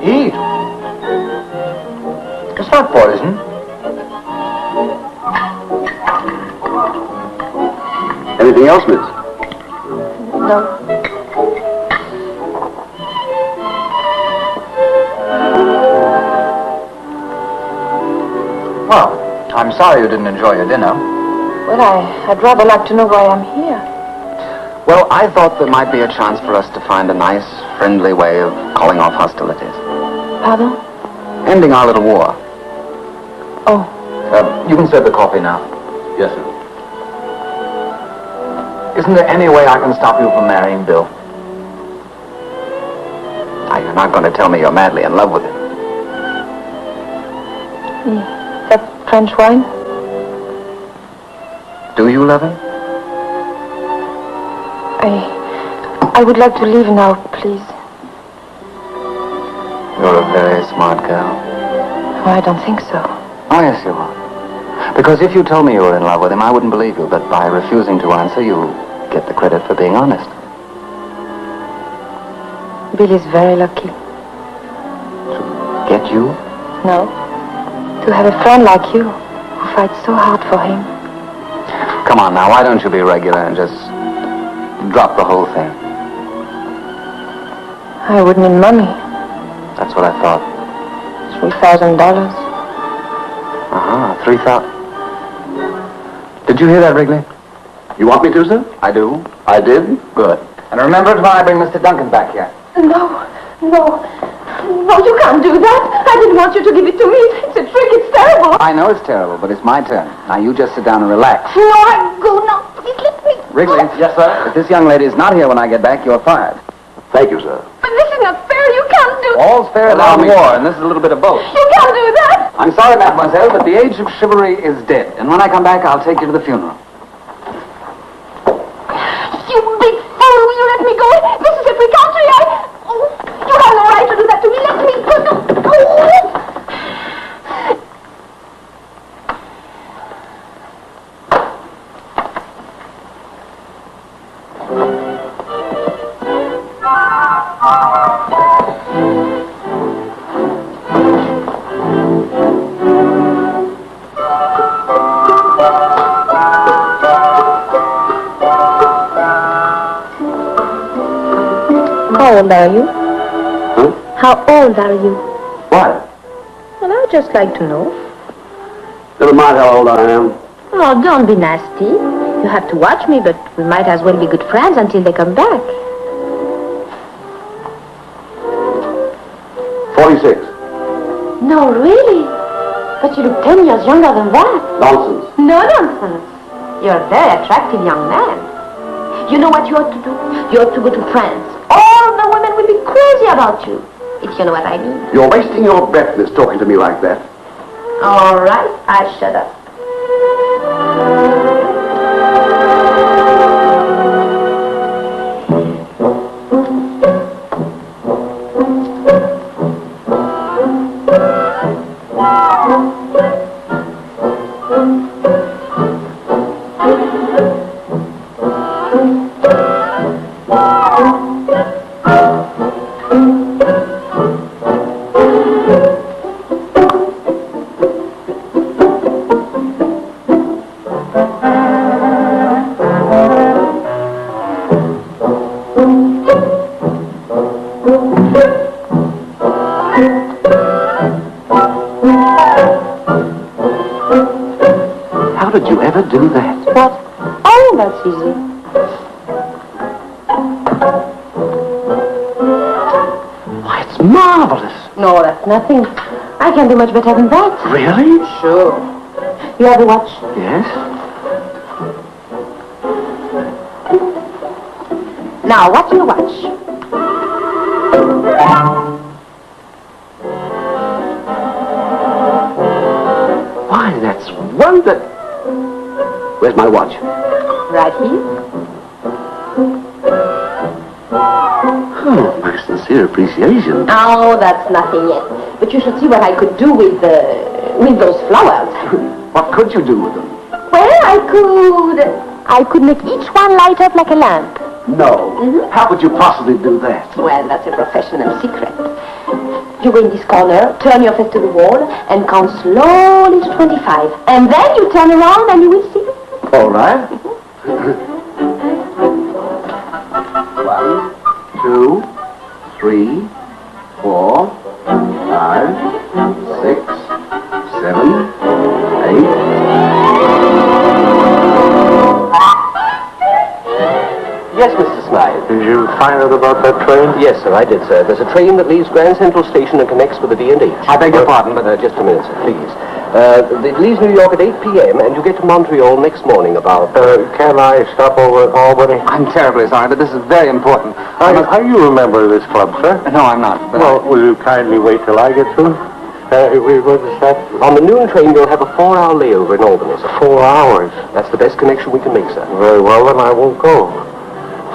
[SPEAKER 3] Eat. It's not poison.
[SPEAKER 10] Anything else, miss?
[SPEAKER 2] No.
[SPEAKER 3] Well, I'm sorry you didn't enjoy your dinner.
[SPEAKER 2] Well, I'd rather like to know why I'm here.
[SPEAKER 3] Well, I thought there might be a chance for us to find a nice, friendly way of calling off hostilities.
[SPEAKER 2] Pardon?
[SPEAKER 3] Ending our little war.
[SPEAKER 2] Oh.
[SPEAKER 3] You can serve the coffee now.
[SPEAKER 10] Yes, sir.
[SPEAKER 3] Isn't there any way I can stop you from marrying Bill? Now, you're not going to tell me you're madly in love with him.
[SPEAKER 2] That French wine?
[SPEAKER 3] Do you love him?
[SPEAKER 2] I would like to leave now, please.
[SPEAKER 3] You're a very smart girl.
[SPEAKER 2] Oh, I don't think so.
[SPEAKER 3] Oh, yes, you are. Because if you told me you were in love with him, I wouldn't believe you. But by refusing to answer, you get the credit for being honest.
[SPEAKER 2] Bill is very lucky.
[SPEAKER 3] Get you?
[SPEAKER 2] No. To have a friend like you who fights so hard for him.
[SPEAKER 3] Come on now, why don't you be regular and just drop the whole thing?
[SPEAKER 2] I would need money.
[SPEAKER 3] That's what I thought.
[SPEAKER 2] $3,000.
[SPEAKER 3] Uh-huh, 3,000. Did you hear that, Wrigley?
[SPEAKER 10] You want me to, sir?
[SPEAKER 3] I do.
[SPEAKER 10] I did.
[SPEAKER 3] Good. And remember tomorrow I bring Mr. Duncan back here.
[SPEAKER 2] No, you can't do that. I didn't want you to give it to me. It's a trick. It's terrible.
[SPEAKER 3] I know it's terrible, but it's my turn. Now you just sit down and relax.
[SPEAKER 2] No, I go now. Please let me.
[SPEAKER 3] Wrigley. Yes, sir? If this young lady is not here when I get back, you're fired.
[SPEAKER 10] Thank you, sir.
[SPEAKER 2] But this is not fair. You can't do
[SPEAKER 3] All's fair in our war, and this is a little bit of both.
[SPEAKER 2] You can't do that.
[SPEAKER 3] I'm sorry, mademoiselle, but the age of chivalry is dead. And when I come back, I'll take you to the funeral.
[SPEAKER 2] You big fool. Will you let me go? This is a free country. You have no right to do that to me. Let me go. How old are you?
[SPEAKER 10] Huh?
[SPEAKER 2] How old are you?
[SPEAKER 10] Why?
[SPEAKER 2] Well, I'd just like to know.
[SPEAKER 10] Never mind how old I am.
[SPEAKER 2] Oh, don't be nasty. You have to watch me, but we might as well be good friends until they come back.
[SPEAKER 10] 46.
[SPEAKER 2] No, really? But you look 10 years younger than that.
[SPEAKER 10] Nonsense.
[SPEAKER 2] No nonsense. You're a very attractive young man. You know what you ought to do? You ought to go to France. All the women will be crazy about you, if you know what I mean.
[SPEAKER 10] You're wasting your breath, miss, talking to me like that.
[SPEAKER 2] All right, I shut up.
[SPEAKER 3] marvelous.
[SPEAKER 2] No, that's nothing. I can do much better than that.
[SPEAKER 3] Really?
[SPEAKER 2] Sure. You have a watch?
[SPEAKER 3] Yes.
[SPEAKER 2] Now, what's your watch?
[SPEAKER 3] Why, that's wonderful.
[SPEAKER 10] Where's my watch?
[SPEAKER 2] Right here.
[SPEAKER 10] Oh, my sincere appreciation.
[SPEAKER 2] Oh, that's nothing yet. But you should see what I could do with those flowers.
[SPEAKER 10] What could you do with them?
[SPEAKER 2] Well, I could make each one light up like a lamp.
[SPEAKER 10] No. How could you possibly do that?
[SPEAKER 2] Well, that's a professional secret. You go in this corner, turn your face to the wall, and count slowly to 25. And then you turn around and you will see.
[SPEAKER 10] All right. 1, 2, 3, 4, 5, 6, 7, 8.
[SPEAKER 5] Yes, Mr. Smythe.
[SPEAKER 4] Did you find out about that train?
[SPEAKER 5] Yes, sir, I did, sir. There's a train that leaves Grand Central Station and connects with the D&H.
[SPEAKER 3] I beg your pardon, but...
[SPEAKER 5] Just a minute, sir, please. It leaves New York at 8 p.m., and you get to Montreal next morning about...
[SPEAKER 4] Can I stop over at Albany?
[SPEAKER 3] I'm terribly sorry, but this is very important.
[SPEAKER 4] You remember this club, sir?
[SPEAKER 3] No, I'm not. But
[SPEAKER 4] Well, will you kindly wait till I get through? What is that?
[SPEAKER 5] On the noon train, you'll have a 4-hour layover in Albany, sir.
[SPEAKER 4] 4 hours.
[SPEAKER 5] That's the best connection we can make, sir.
[SPEAKER 4] Very well, then I won't go.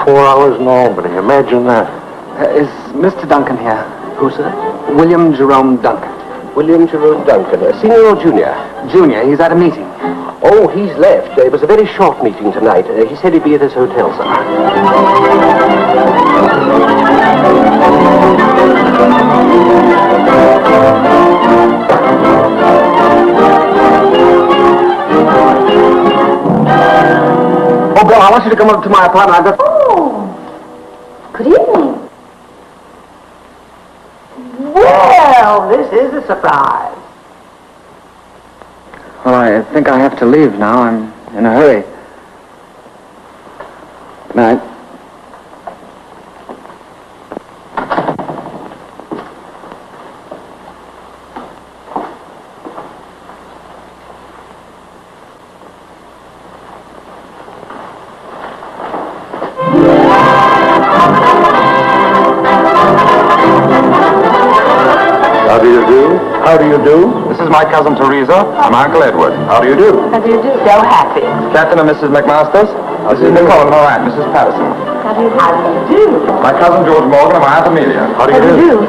[SPEAKER 4] 4 hours in Albany. Imagine that.
[SPEAKER 3] is Mr. Duncan here?
[SPEAKER 5] Who, sir?
[SPEAKER 3] William Jerome Duncan.
[SPEAKER 5] William Jerome Duncan, senior or junior?
[SPEAKER 3] Junior, he's at a meeting.
[SPEAKER 5] Oh, he's left. It was a very short meeting tonight. He said he'd be at his hotel, sir.
[SPEAKER 3] Oh, Bill, I want you to come up to my apartment. I've got...
[SPEAKER 2] Oh, good evening. Well, this is a surprise.
[SPEAKER 3] Well, I think I have to leave now. I'm in a hurry. Good night.
[SPEAKER 4] How do you do?
[SPEAKER 11] This is my cousin Teresa. I'm Uncle Edward. How do you do?
[SPEAKER 2] How do you do? So happy.
[SPEAKER 11] Captain and Mrs. McMasters. This is Nicole and her aunt, Mrs. Patterson.
[SPEAKER 2] How do you do? How do you do?
[SPEAKER 11] My cousin George Morgan and my aunt Amelia.
[SPEAKER 4] How do you do?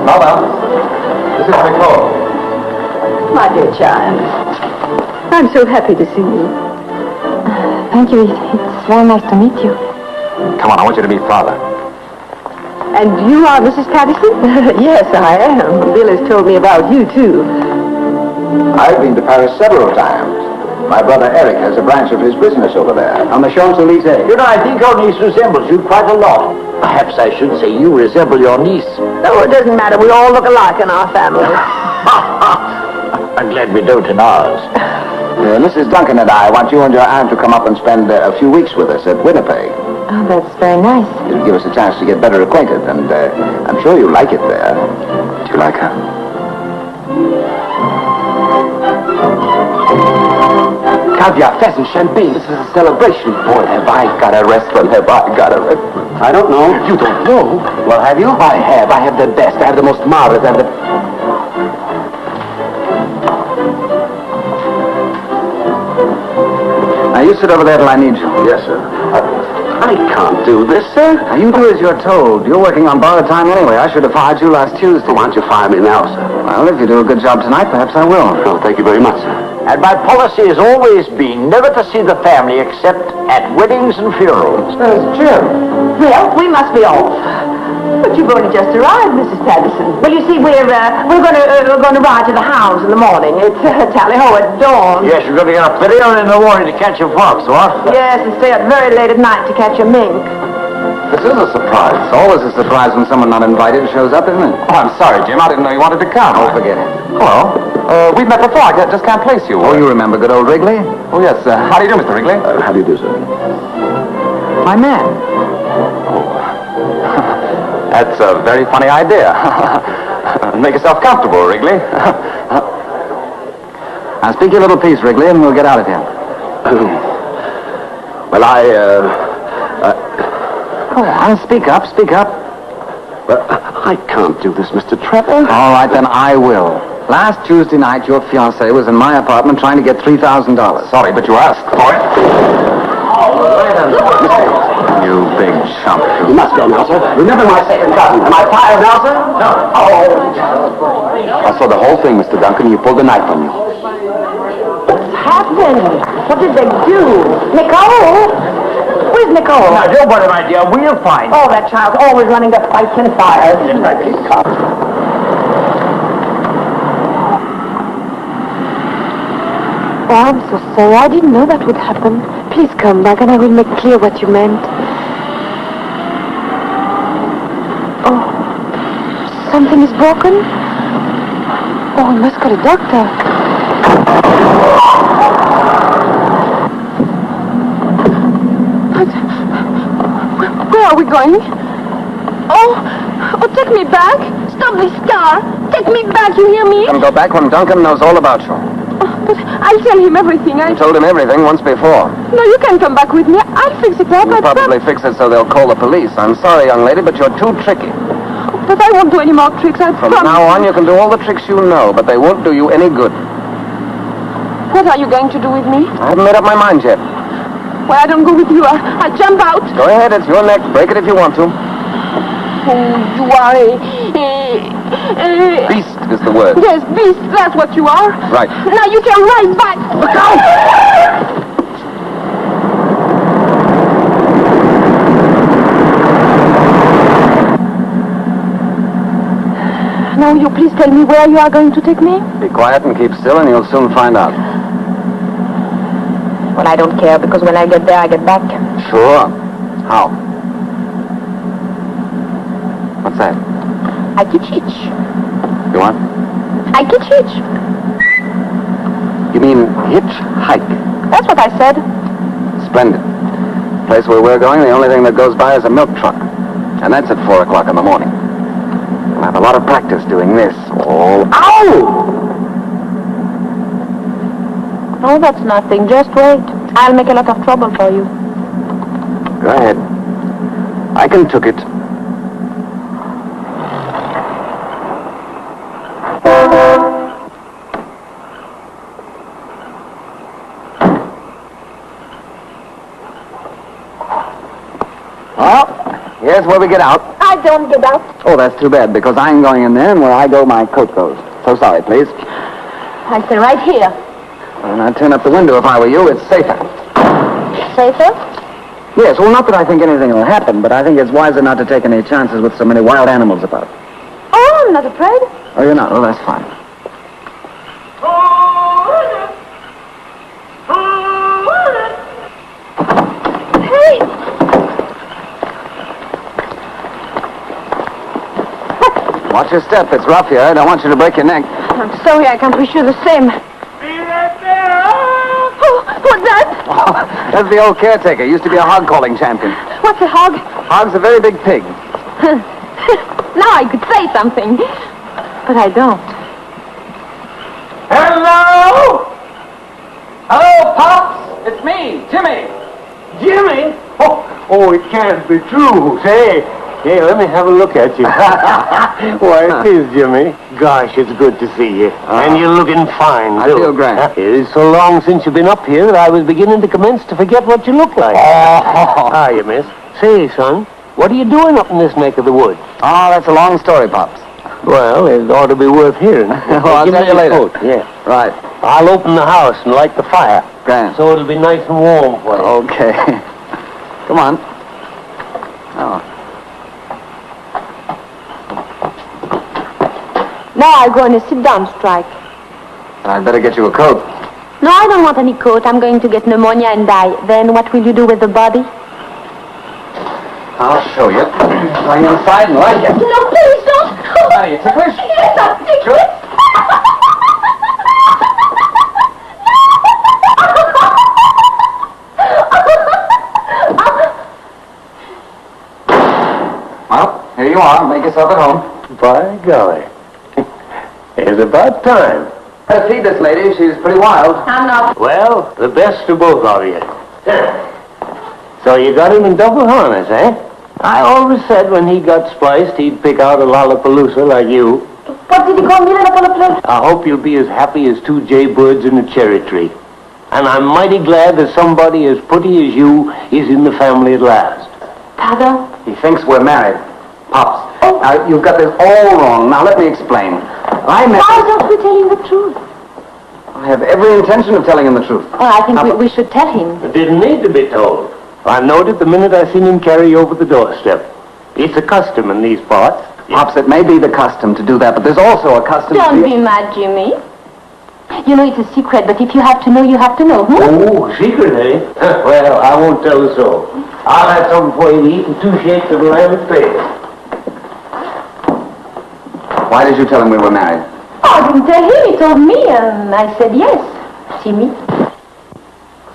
[SPEAKER 11] Mother. This is Nicole.
[SPEAKER 7] My dear child, I'm so happy to see you.
[SPEAKER 2] Thank you. It's very nice to meet you.
[SPEAKER 11] Come on, I want you to meet Father.
[SPEAKER 7] And you are Mrs. Patterson? Yes, I am. Bill has told me about you, too.
[SPEAKER 9] I've been to Paris several times. My brother Eric has a branch of his business over there, on the Champs-Élysées.
[SPEAKER 12] You know, I think your niece resembles you quite a lot. Perhaps I should say you resemble your niece.
[SPEAKER 7] No, it doesn't matter. We all look alike in our family.
[SPEAKER 12] I'm glad we don't in ours.
[SPEAKER 9] Mrs. Duncan and I want you and your aunt to come up and spend a few weeks with us at Winnipeg.
[SPEAKER 2] Oh, that's very nice.
[SPEAKER 9] It'll give us a chance to get better acquainted, and I'm sure you'll like it there.
[SPEAKER 3] Do you like her? Caviar, pheasant, champagne. This is a celebration. Boy, have I got a restaurant. Have I got a restaurant.
[SPEAKER 10] I don't know.
[SPEAKER 3] You don't know? Well, have you? I have. I have the best. I have the most marvelous. I have the... Now, you sit over there till I need you.
[SPEAKER 10] Yes, sir. I can't do this, sir.
[SPEAKER 3] Now, you do as you're told. You're working on borrowed time anyway. I should have fired you last Tuesday.
[SPEAKER 10] Why don't you fire me now, sir?
[SPEAKER 3] Well, if you do a good job tonight, perhaps I will.
[SPEAKER 10] Oh, thank you very much, sir.
[SPEAKER 12] And my policy has always been never to see the family except at weddings and funerals.
[SPEAKER 7] That's true. Well, we must be off. But you've only just arrived, Mrs. Patterson. Well, you see, we're going to ride to the house in the morning. It's tally-ho at dawn.
[SPEAKER 12] Yes, you're going to get up very early in the morning to catch a fox, what?
[SPEAKER 7] Yes, and stay up very late at night to catch a mink.
[SPEAKER 3] This is a surprise. It's always a surprise when someone not invited shows up, isn't it?
[SPEAKER 11] Oh, I'm sorry, Jim. I didn't know you wanted to come.
[SPEAKER 3] Oh, forget it.
[SPEAKER 11] Hello. We've met before. I just can't place you.
[SPEAKER 3] Oh, you remember good old Wrigley?
[SPEAKER 11] Oh, yes. How do you do, Mr. Wrigley?
[SPEAKER 10] How do you do, sir?
[SPEAKER 3] My man.
[SPEAKER 11] That's a very funny idea. Make yourself comfortable, Wrigley. Now, speak your little piece, Wrigley, and we'll get out of here.
[SPEAKER 10] Well,
[SPEAKER 11] Go on, speak up.
[SPEAKER 10] Well, I can't do this, Mr. Trevor.
[SPEAKER 11] All right, then I will. Last Tuesday night, your fiancée was in my apartment trying to get $3,000. Sorry, but you asked for it. You big chump.
[SPEAKER 10] You must go now, sir. Remember my second cousin. Am I fired now, sir? No. Oh. I saw the whole thing, Mr. Duncan. You pulled a knife on me.
[SPEAKER 7] What's happened? What did they do? Nicole? Where's Nicole?
[SPEAKER 12] Now, don't worry, my dear. We'll find her.
[SPEAKER 7] Oh, that child's always running to fights and fires.
[SPEAKER 2] Oh, I'm so sorry. I didn't know that would happen. Please come back and I will make clear what you meant. Oh, something is broken? Oh, we must call a doctor. Where are we going? Oh, take me back. Stop this car. Take me back, you hear me?
[SPEAKER 11] Come go back when Duncan knows all about you.
[SPEAKER 2] But I'll tell him everything.
[SPEAKER 11] You told him everything once before.
[SPEAKER 2] No, you can come back with me. I'll fix it up.
[SPEAKER 11] You'll probably fix it so they'll call the police. I'm sorry, young lady, but you're too tricky.
[SPEAKER 2] But I won't do any more tricks, I
[SPEAKER 11] From
[SPEAKER 2] promise.
[SPEAKER 11] now on, you can do all the tricks you know, but they won't do you any good.
[SPEAKER 2] What are you going to do with me?
[SPEAKER 11] I haven't made up my mind yet.
[SPEAKER 2] Well, I don't go with you. I jump out.
[SPEAKER 11] Go ahead, it's your neck. Break it if you want to.
[SPEAKER 2] Oh, you are a...
[SPEAKER 11] Beast is the word.
[SPEAKER 2] Yes, beast, that's what you are.
[SPEAKER 11] Right.
[SPEAKER 2] Now you can ride back. Now you please tell me where you are going to take me?
[SPEAKER 11] Be quiet and keep still, and you'll soon find out.
[SPEAKER 7] Well, I don't care, because when I get there, I get back.
[SPEAKER 11] Sure. How? What's that?
[SPEAKER 7] I can hitch.
[SPEAKER 11] You what?
[SPEAKER 7] I can hitch.
[SPEAKER 11] You mean hitchhike?
[SPEAKER 7] That's what I said.
[SPEAKER 11] Splendid. Place where we're going, the only thing that goes by is a milk truck. And that's at 4 o'clock in the morning. We'll have a lot of practice doing this. Oh, ow!
[SPEAKER 7] Oh, that's nothing. Just wait. I'll make a lot of trouble for you.
[SPEAKER 11] Go ahead. I can took it. Here's where we get out.
[SPEAKER 7] I don't get out.
[SPEAKER 11] Oh, that's too bad, because I'm going in there, and where I go, my coat goes. So sorry, please.
[SPEAKER 7] I stay right here.
[SPEAKER 11] And I'd turn up the window if I were you. It's safer.
[SPEAKER 7] Safer?
[SPEAKER 11] Yes, well, not that I think anything will happen, but I think it's wiser not to take any chances with so many wild animals about.
[SPEAKER 2] Oh, I'm not afraid.
[SPEAKER 11] Oh, you're not? Oh, that's fine.
[SPEAKER 2] Hey!
[SPEAKER 11] Watch your step. It's rough here. I don't want you to break your neck.
[SPEAKER 2] I'm sorry, I can't wish you the same. Oh, what's that?
[SPEAKER 11] Oh, that's the old caretaker. Used to be a hog-calling champion.
[SPEAKER 2] What's a hog?
[SPEAKER 11] Hog's a very big pig.
[SPEAKER 2] Now I could say something, but I don't.
[SPEAKER 12] Hello? Hello, Pops. It's me, Jimmy.
[SPEAKER 4] Jimmy? Oh, it can't be true. Say, hey, let me have a look at you. Why, it is, Jimmy. Gosh, it's good to see you. And you're looking fine,
[SPEAKER 11] I
[SPEAKER 4] too.
[SPEAKER 11] feel great.
[SPEAKER 4] It is so long since you've been up here that I was beginning to commence to forget what you look like. Ah, you miss. Say, son, what are you doing up in this neck of the woods?
[SPEAKER 11] Oh, that's a long story, Pops.
[SPEAKER 4] Well, it ought to be worth hearing.
[SPEAKER 11] Well, I'll
[SPEAKER 4] Give me
[SPEAKER 11] tell you
[SPEAKER 4] your
[SPEAKER 11] later.
[SPEAKER 4] coat. Yeah.
[SPEAKER 11] Right.
[SPEAKER 4] I'll open the house and light the fire.
[SPEAKER 11] Grand.
[SPEAKER 4] So it'll be nice and warm for you.
[SPEAKER 11] Okay. Come on. Oh.
[SPEAKER 2] Now I'll go on a sit-down strike.
[SPEAKER 11] I'd better get you a coat.
[SPEAKER 2] No, I don't want any coat. I'm going to get pneumonia and die. Then what will you do with the body?
[SPEAKER 11] I'll show you. Lie inside and like it.
[SPEAKER 2] No, please don't.
[SPEAKER 11] Are you ticklish?
[SPEAKER 2] Yes, I'm ticklish.
[SPEAKER 11] Well, Here you are. Make yourself at home.
[SPEAKER 12] By golly. It's about time.
[SPEAKER 11] Better feed this lady. She's pretty wild.
[SPEAKER 2] I'm not.
[SPEAKER 12] Well, the best to both of you. So you got him in double harness, eh? I always said when he got spliced, he'd pick out a lollapalooza like you.
[SPEAKER 2] What did he call me, Lollapalooza?
[SPEAKER 12] I hope you'll be as happy as two jay birds in a cherry tree. And I'm mighty glad that somebody as pretty as you is in the family at last.
[SPEAKER 2] Father?
[SPEAKER 11] He thinks we're married. Pops. Now, you've got this all wrong. Now, let me explain.
[SPEAKER 2] Why don't we tell him the truth?
[SPEAKER 11] I have every intention of telling him the truth.
[SPEAKER 2] Well, I think we should tell him.
[SPEAKER 12] It didn't need to be told. I knowed it the minute I seen him carry you over the doorstep. It's a custom in these parts.
[SPEAKER 11] Pops, it may be the custom to do that, but there's also a custom
[SPEAKER 2] Don't be mad, Jimmy. You know it's a secret, but if you have to know, you have to know.
[SPEAKER 12] Oh, secret, eh? Well, I won't tell the soul. I'll have something for you to eat and 2 shakes of lamb and fish.
[SPEAKER 11] Why did you tell him we were married?
[SPEAKER 2] Oh, I didn't tell him. He told me, and I said yes. Jimmy.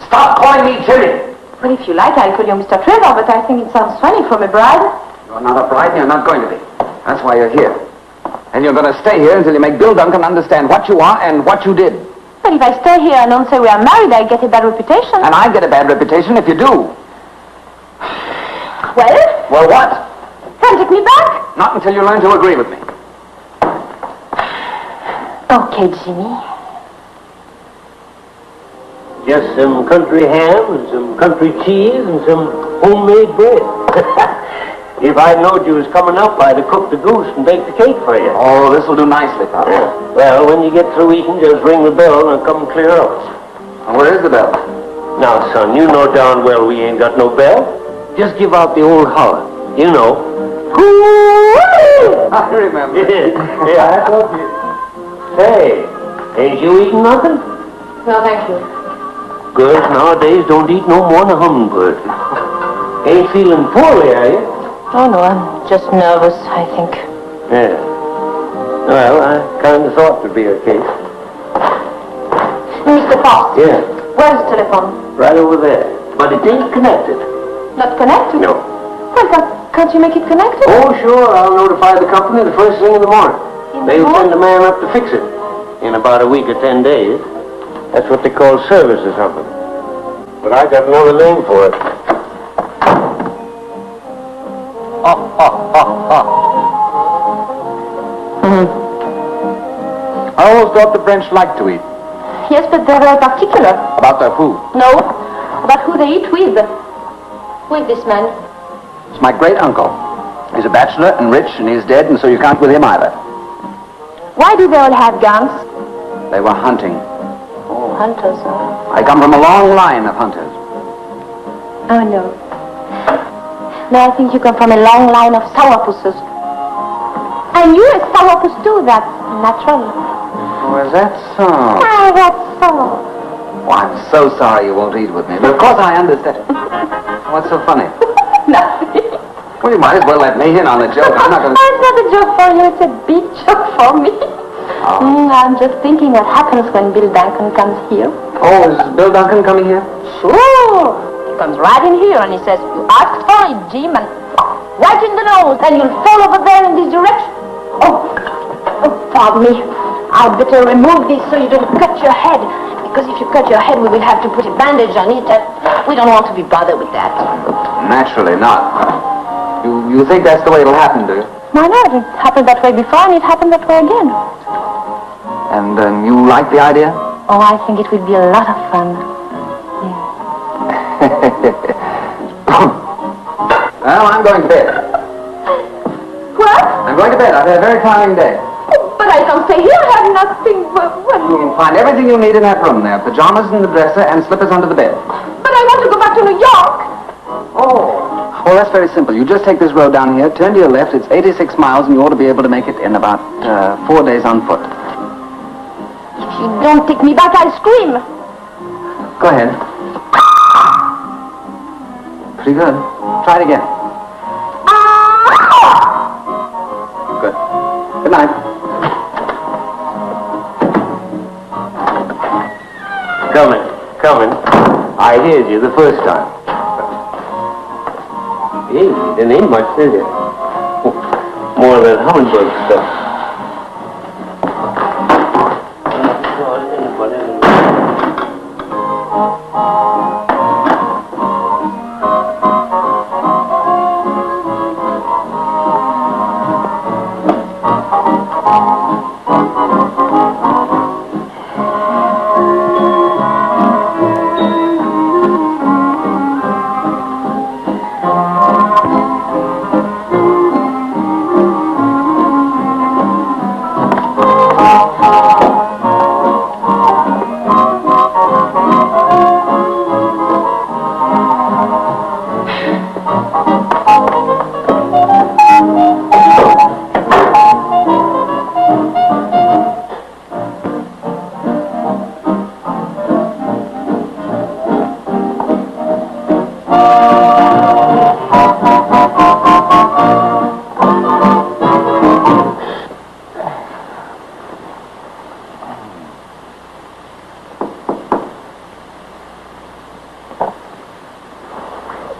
[SPEAKER 12] Stop calling me Jimmy.
[SPEAKER 2] Well, if you like, I'll call you Mr. Trevor, but I think it sounds funny from a bride.
[SPEAKER 11] You're not a bride, and you're not going to be. That's why you're here. And you're going to stay here until you make Bill Duncan understand what you are and what you did.
[SPEAKER 2] But if I stay here and don't say we are married, I get a bad reputation.
[SPEAKER 11] And I get a bad reputation if you do.
[SPEAKER 2] Well?
[SPEAKER 11] Well, what?
[SPEAKER 2] Can you take me back?
[SPEAKER 11] Not until you learn to agree with me.
[SPEAKER 2] Okay, Jimmy.
[SPEAKER 12] Just some country ham and some country cheese and some homemade bread. If I'd known you was coming up, I'd have cooked the goose and baked the cake for you.
[SPEAKER 11] Oh, this will do nicely, Pop.
[SPEAKER 12] Well, when you get through eating, just ring the bell and I'll come clear up.
[SPEAKER 11] Now, where is the bell?
[SPEAKER 12] Now, son, you know darn well we ain't got no bell. Just give out the old holler. You know.
[SPEAKER 11] I remember.
[SPEAKER 12] Yeah, I told you. Say, ain't you eating nothing?
[SPEAKER 2] No, thank you.
[SPEAKER 12] Girls nowadays don't eat no more than a hummingbird. Ain't feeling poorly, are you?
[SPEAKER 2] Oh, no, I'm just nervous, I think.
[SPEAKER 12] Yeah. Well, I kind of thought there'd be a case.
[SPEAKER 2] Mr. Fox.
[SPEAKER 12] Yeah.
[SPEAKER 2] Where's the telephone?
[SPEAKER 12] Right over there. But it ain't connected.
[SPEAKER 2] Not connected?
[SPEAKER 12] No.
[SPEAKER 2] Well, can't you make it connected?
[SPEAKER 12] Oh, sure. I'll notify the company the first thing in the morning. They'll send a man up to fix it. In about a week or 10 days. That's what they call service or something. But I got another name for it.
[SPEAKER 11] I always thought the French liked to eat.
[SPEAKER 2] Yes, but they're very particular.
[SPEAKER 11] About their food.
[SPEAKER 2] No, about who they eat with. With this man.
[SPEAKER 11] It's my great-uncle. He's a bachelor and rich, and he's dead, and so you can't with him either.
[SPEAKER 2] Why do they all have guns?
[SPEAKER 11] They were hunting.
[SPEAKER 2] Oh, hunters, huh?
[SPEAKER 11] I come from a long line of hunters.
[SPEAKER 2] Oh, no. No, I think you come from a long line of sourpusses. And you're a sourpuss, too. That's natural.
[SPEAKER 11] Oh, is that so?
[SPEAKER 2] Oh, that's so.
[SPEAKER 11] Oh, I'm so sorry you won't eat with me. But of course I understand. What's so funny?
[SPEAKER 2] Nothing.
[SPEAKER 11] Well, you might as well let me in on the joke. I'm not going to...
[SPEAKER 2] It's not a joke for you. It's a big joke for me.
[SPEAKER 11] Oh.
[SPEAKER 2] I'm just thinking what happens when Bill Duncan comes here.
[SPEAKER 11] Oh, is Bill Duncan coming here?
[SPEAKER 2] Sure. He comes right in here and he says, you asked for it, Jim, and right in the nose, and you'll fall over there in this direction. Oh, pardon me. I'd better remove this so you don't cut your head. Because if you cut your head, we will have to put a bandage on it, and we don't want to be bothered with that.
[SPEAKER 11] Naturally not. You think that's the way it'll happen, do you?
[SPEAKER 2] Why not? It happened that way before, and it happened that way again.
[SPEAKER 11] And you like the idea?
[SPEAKER 2] Oh, I think it will be a lot of fun.
[SPEAKER 11] Well, I'm going to bed.
[SPEAKER 2] What?
[SPEAKER 11] I'm going to bed. I've had a very tiring day.
[SPEAKER 2] But I can't stay here. I have nothing but...
[SPEAKER 11] You'll find everything you need in that room there. Pajamas in the dresser and slippers under the bed.
[SPEAKER 2] But I want to go back to New York.
[SPEAKER 11] Oh, that's very simple. You just take this road down here, turn to your left. It's 86 miles, and you ought to be able to make it in about 4 days on foot.
[SPEAKER 2] If you don't take me back, I'll scream.
[SPEAKER 11] Go ahead. Pretty good. Try it again. Good. Good night.
[SPEAKER 12] Coming. I heard you the first time. Hey, there ain't much, is it? more of that hummingbird stuff.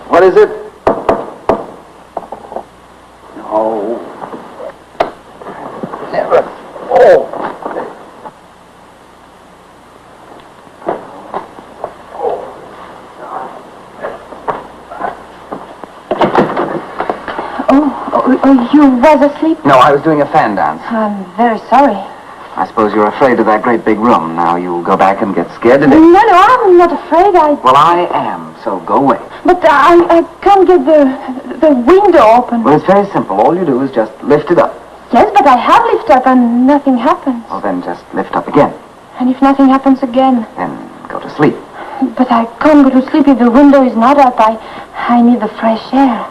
[SPEAKER 11] What is it? No. Never. Oh.
[SPEAKER 2] Oh, you was asleep?
[SPEAKER 11] No, I was doing a fan dance.
[SPEAKER 2] I'm very sorry.
[SPEAKER 11] I suppose you're afraid of that great big room. Now you'll go back and get scared,
[SPEAKER 2] No, I'm not afraid.
[SPEAKER 11] Well, I am, so go away.
[SPEAKER 2] But I can't get the window open.
[SPEAKER 11] Well, it's very simple. All you do is just lift it up.
[SPEAKER 2] Yes, but I have lifted up and nothing happens.
[SPEAKER 11] Well, then just lift up again.
[SPEAKER 2] And if nothing happens again?
[SPEAKER 11] Then go to sleep.
[SPEAKER 2] But I can't go to sleep if the window is not up. I need the fresh air.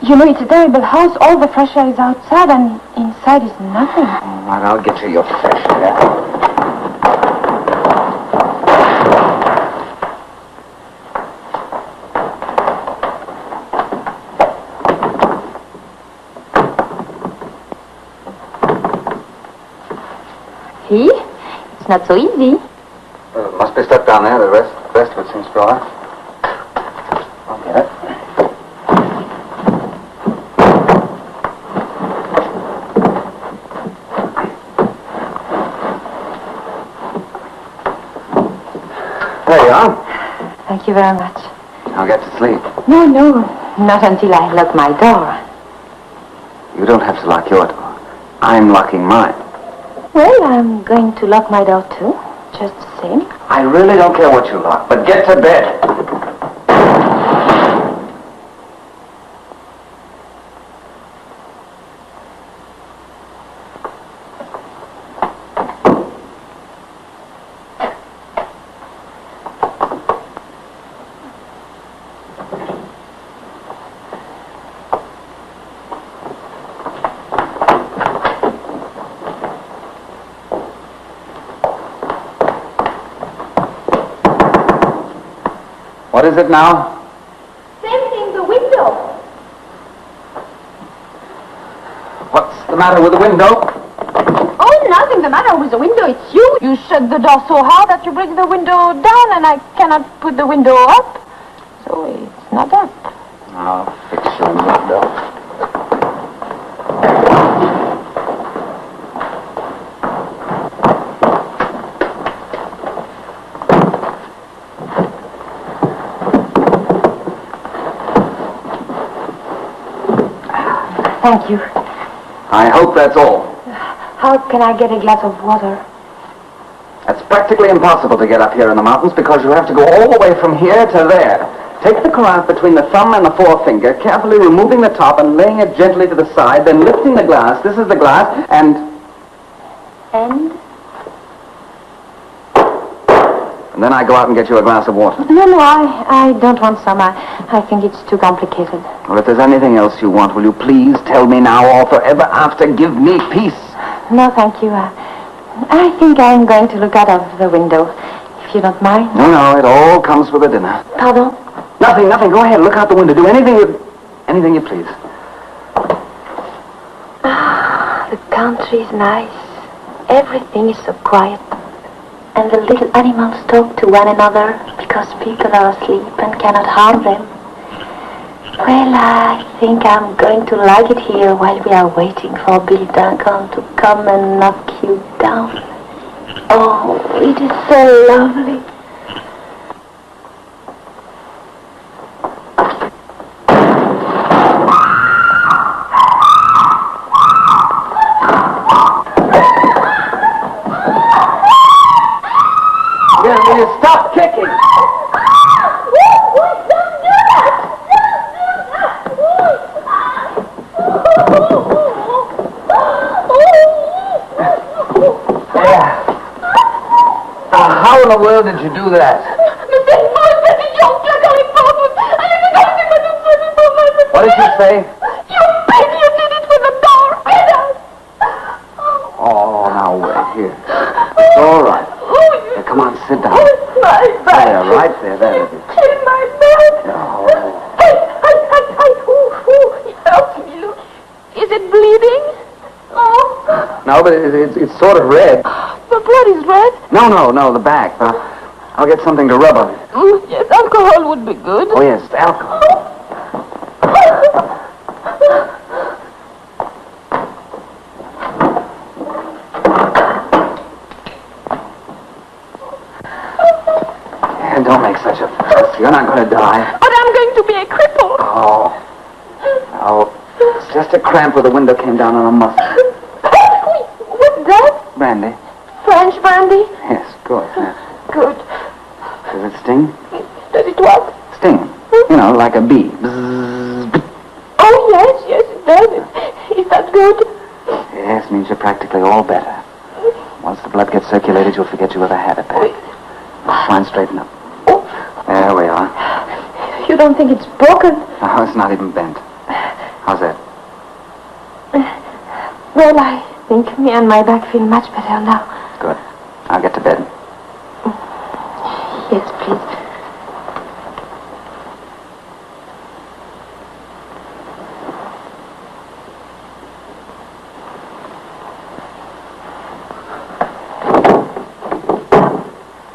[SPEAKER 2] You know, it's a terrible house. All the fresh air is outside and inside is nothing.
[SPEAKER 11] All right, I'll get you your fresh air.
[SPEAKER 6] See? It's not so easy.
[SPEAKER 11] Must be stuck down there. The rest of it seems dry. I'll get it. There you are.
[SPEAKER 6] Thank you very much.
[SPEAKER 11] I'll get to sleep.
[SPEAKER 6] No, not until I lock my door.
[SPEAKER 11] You don't have to lock your door. I'm locking mine.
[SPEAKER 6] Well, I'm going to lock my door too, just the same.
[SPEAKER 11] I really don't care what you lock, but get to bed. What is it now?
[SPEAKER 2] Same thing, the window.
[SPEAKER 11] What's the matter with the window?
[SPEAKER 2] Oh, nothing the matter with the window. It's you. You shut the door so hard that you break the window down and I cannot put the window up. So it's not up.
[SPEAKER 11] I'll fix your window.
[SPEAKER 6] Thank you.
[SPEAKER 11] I hope that's all.
[SPEAKER 6] How can I get a glass of water?
[SPEAKER 11] It's practically impossible to get up here in the mountains because you have to go all the way from here to there. Take the carafe between the thumb and the forefinger, carefully removing the top and laying it gently to the side, then lifting the glass. This is the glass, and...
[SPEAKER 6] And
[SPEAKER 11] then I go out and get you a glass of water.
[SPEAKER 6] No, I don't want some. I think it's too complicated.
[SPEAKER 11] Well, if there's anything else you want, will you please tell me now or forever after give me peace?
[SPEAKER 6] No, thank you. I think I'm going to look out of the window, if you don't mind.
[SPEAKER 11] No, it all comes with a dinner.
[SPEAKER 6] Pardon?
[SPEAKER 11] Nothing. Go ahead, look out the window. Do anything you please.
[SPEAKER 6] The country is nice. Everything is so quiet. And the little animals talk to one another because people are asleep and cannot harm them. Well, I think I'm going to like it here while we are waiting for Bill Duncan to come and knock you down. Oh, it is so lovely.
[SPEAKER 11] Will you stop kicking? How in the world did you do that? What did you say?
[SPEAKER 2] You baby, you did it with the door.
[SPEAKER 11] Oh, now wait here. It's all right. Here, come on, sit down.
[SPEAKER 2] My back.
[SPEAKER 11] There, right there, there it is.
[SPEAKER 2] In my back.
[SPEAKER 11] Oh.
[SPEAKER 2] It hurts me, look. Is it bleeding? Oh.
[SPEAKER 11] No, but it's sort of red.
[SPEAKER 2] The blood is red?
[SPEAKER 11] No, the back. I'll get something to rub on it.
[SPEAKER 2] Yes, alcohol would be good.
[SPEAKER 11] Oh, yes, alcohol. Yeah, don't make such a fuss. You're not going to die.
[SPEAKER 2] But I'm going to be a cripple.
[SPEAKER 11] Oh, it's just a cramp where the window came down on a muscle.
[SPEAKER 2] What's that?
[SPEAKER 11] Brandy.
[SPEAKER 2] French brandy?
[SPEAKER 11] Yes, good. Yes.
[SPEAKER 2] Good.
[SPEAKER 11] Does it sting?
[SPEAKER 2] Does it what?
[SPEAKER 11] Sting. You know, like a bee. Bzzz.
[SPEAKER 2] Oh, yes, it does. Is that good?
[SPEAKER 11] Yes, means you're practically all better. Once the blood gets circulated, you'll forget you ever had a back. Try and straighten up. There we are.
[SPEAKER 2] You don't think it's broken?
[SPEAKER 11] Oh, it's not even bent. How's that?
[SPEAKER 2] Well, I think me and my back feel much better now.
[SPEAKER 11] Good. I'll get to bed.
[SPEAKER 2] Yes, please.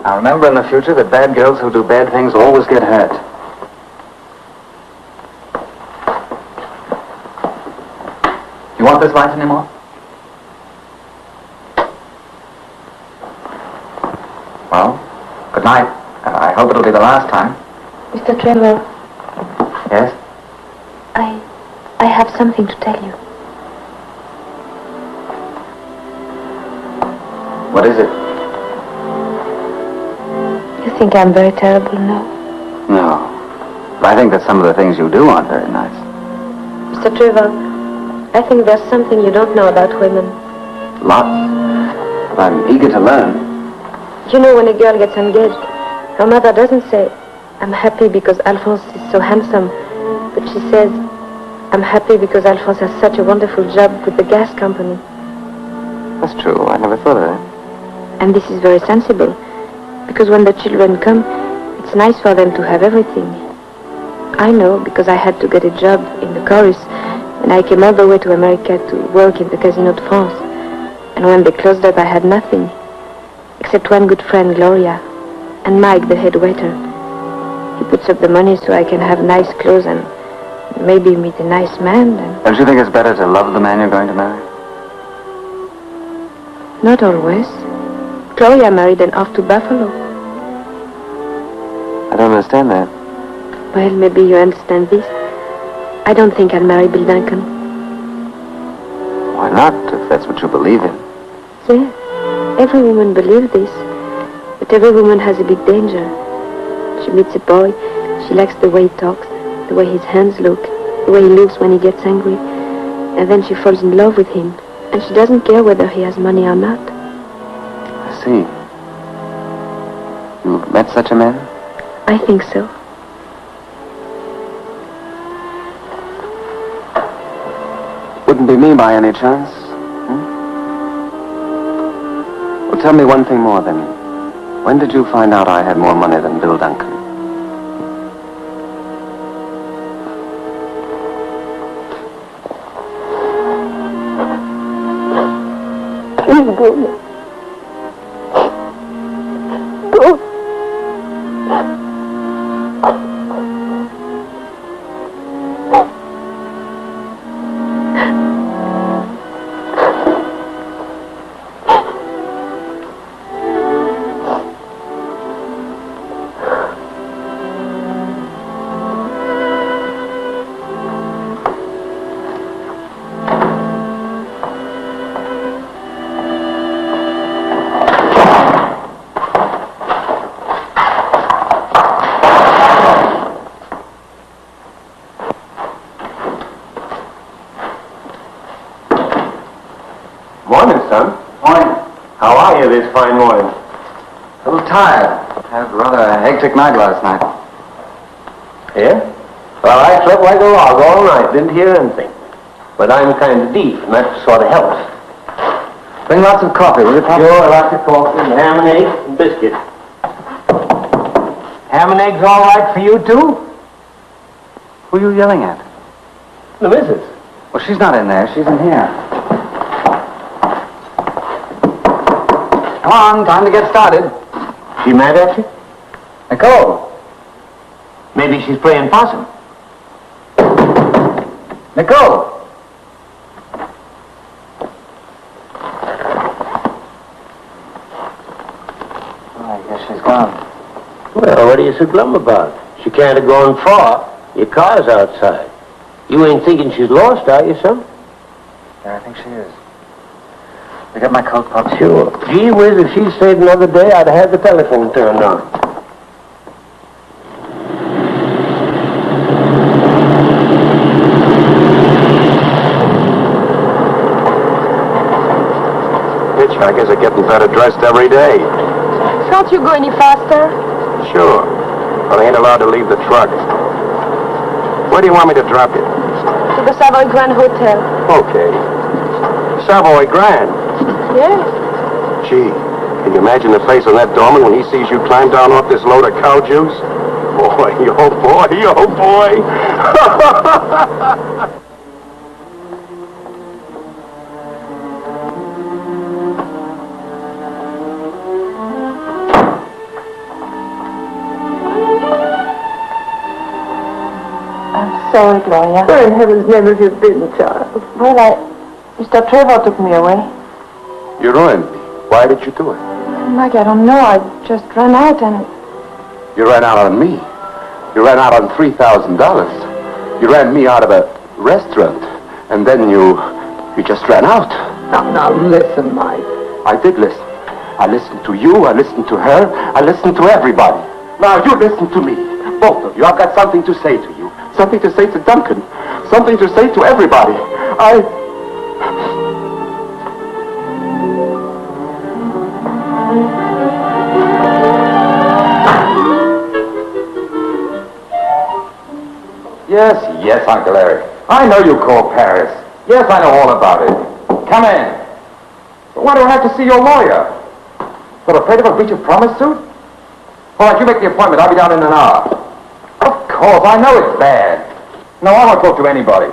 [SPEAKER 11] Now remember in the future that bad girls who do bad things always get hurt. You want this life anymore? Well, good night. I hope it'll be the last time.
[SPEAKER 6] Mr. Trevor,
[SPEAKER 11] Yes?
[SPEAKER 6] I have something to tell you.
[SPEAKER 11] What is it?
[SPEAKER 6] You think I'm very terrible now?
[SPEAKER 11] No. But I think that some of the things you do aren't very nice.
[SPEAKER 6] Mr. Trevor, I think there's something you don't know about women.
[SPEAKER 11] Lots. But I'm eager to learn.
[SPEAKER 6] You know, when a girl gets engaged, her mother doesn't say, I'm happy because Alphonse is so handsome, but she says, I'm happy because Alphonse has such a wonderful job with the gas company.
[SPEAKER 11] That's true. I never thought of that.
[SPEAKER 6] And this is very sensible, because when the children come, it's nice for them to have everything. I know, because I had to get a job in the chorus, and I came all the way to America to work in the Casino de France. And when they closed up, I had nothing, except one good friend, Gloria, and Mike, the head waiter. He puts up the money so I can have nice clothes and maybe meet a nice man. And
[SPEAKER 11] Don't you think it's better to love the man you're going to marry?
[SPEAKER 6] not always. Gloria married and off to Buffalo.
[SPEAKER 11] I don't understand that.
[SPEAKER 6] Well, maybe you understand this. I don't think I'll marry Bill Duncan.
[SPEAKER 11] Why not, if that's what you believe in?
[SPEAKER 6] Yes, every woman believes this. But every woman has a big danger. She meets a boy, she likes the way he talks, the way his hands look, the way he looks when he gets angry. And then she falls in love with him. And she doesn't care whether he has money or not.
[SPEAKER 11] I see. You've met such a man?
[SPEAKER 6] I think so.
[SPEAKER 11] Wouldn't be me by any chance. Well, tell me one thing more then. When did you find out I had more money than Bill Duncan?
[SPEAKER 2] Please go. Go.
[SPEAKER 12] Morning, son.
[SPEAKER 11] Morning.
[SPEAKER 12] How are you this fine morning?
[SPEAKER 11] A little tired. Had rather a hectic night last night.
[SPEAKER 12] Yeah? Well, I slept like a log all night. Didn't hear anything. But I'm kind of deep, and that sort of helps.
[SPEAKER 11] Bring lots of coffee, will you, Pop?
[SPEAKER 12] Sure, lots of coffee, and ham and eggs and biscuit. Ham and eggs all right for you, too?
[SPEAKER 11] Who are you yelling at?
[SPEAKER 12] The missus.
[SPEAKER 11] Well, she's not in there. She's in here. Come on, time to get started.
[SPEAKER 12] She mad at you?
[SPEAKER 11] Nicole.
[SPEAKER 12] Maybe she's playing possum.
[SPEAKER 11] Nicole. I guess she's gone.
[SPEAKER 12] Well, what are you so glum about? She can't have gone far. Your car's outside. You ain't thinking she's lost, are you, son?
[SPEAKER 11] Yeah, I think she is. You got my coat, Pop?
[SPEAKER 12] Sure. Gee whiz, if she stayed another day, I'd have had the telephone turned on.
[SPEAKER 10] Hitchhikers are getting better dressed every day.
[SPEAKER 2] Can't you go any faster?
[SPEAKER 10] Sure. But I ain't allowed to leave the truck. Where do you want me to drop you?
[SPEAKER 2] To the Savoy Grand Hotel.
[SPEAKER 10] Okay. Savoy Grand.
[SPEAKER 2] Yes.
[SPEAKER 10] Gee, can you imagine the face on that doorman when he sees you climb down off this load of cow juice? Boy, oh boy, oh boy.
[SPEAKER 2] Sorry, Gloria.
[SPEAKER 7] Where in heaven's name have you been, child?
[SPEAKER 2] Well, Mr. Trevor took me away.
[SPEAKER 10] You ruined me. Why did you do it?
[SPEAKER 2] Mike, I don't know. I just ran out and...
[SPEAKER 10] You ran out on me. You ran out on $3,000. You ran me out of a restaurant. And then you just ran out.
[SPEAKER 7] Now, listen, Mike.
[SPEAKER 10] I did listen. I listened to you. I listened to her. I listened to everybody. Now you listen to me. Both of you. I've got something to say to you. Something to say to Duncan. Something to say to everybody. Yes, Uncle Larry. I know you called Paris. Yes, I know all about it. Come in. But why do I have to see your lawyer? For afraid of a breach of promise suit? All right, you make the appointment. I'll be down in an hour. Of course, I know it's bad. No, I won't talk to anybody.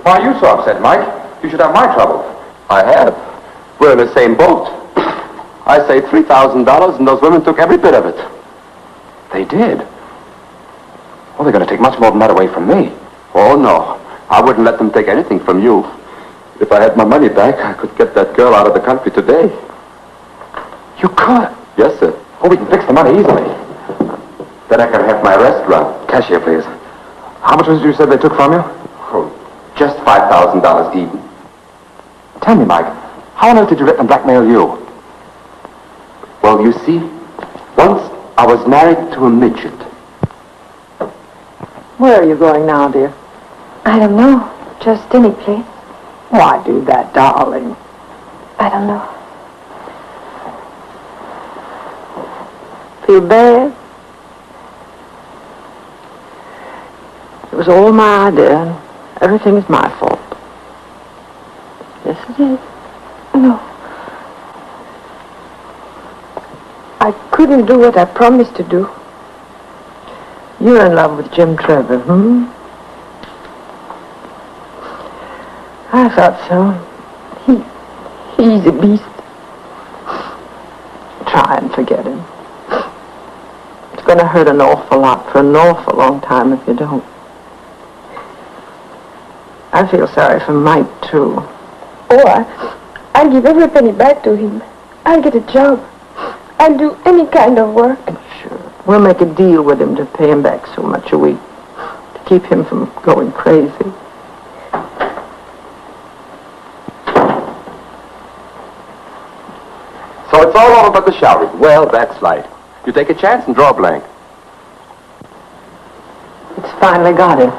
[SPEAKER 10] Why are you so upset, Mike? You should have my trouble. I have. We're in the same boat. I say $3,000, and those women took every bit of it. They did? Well, they're going to take much more than that away from me. Oh, no. I wouldn't let them take anything from you. If I had my money back, I could get that girl out of the country today. You could? Yes, sir. Oh, we can fix the money easily. Then I can have my restaurant. Cashier, please. How much was it you said they took from you? Oh, just $5,000 even. Tell me, Mike, how on earth did you let them blackmail you? Well, you see, once I was married to a midget.
[SPEAKER 7] Where are you going now, dear?
[SPEAKER 2] I don't know. Just any place.
[SPEAKER 7] Why do that, darling?
[SPEAKER 2] I don't know.
[SPEAKER 7] Feel bad? It was all my idea, and everything is my fault. Yes, it is.
[SPEAKER 2] No. I couldn't do what I promised to do.
[SPEAKER 7] You're in love with Jim Trevor, I thought so. He's a beast. Try and forget him. It's going to hurt an awful lot for an awful long time if you don't. I feel sorry for Mike, too.
[SPEAKER 2] Oh, I'll give every penny back to him. I'll get a job. I'll do any kind of work.
[SPEAKER 7] Sure. We'll make a deal with him to pay him back so much a week. To keep him from going crazy.
[SPEAKER 10] So it's all over but the showering. Well, that's light. You take a chance and draw a blank.
[SPEAKER 8] finally got him.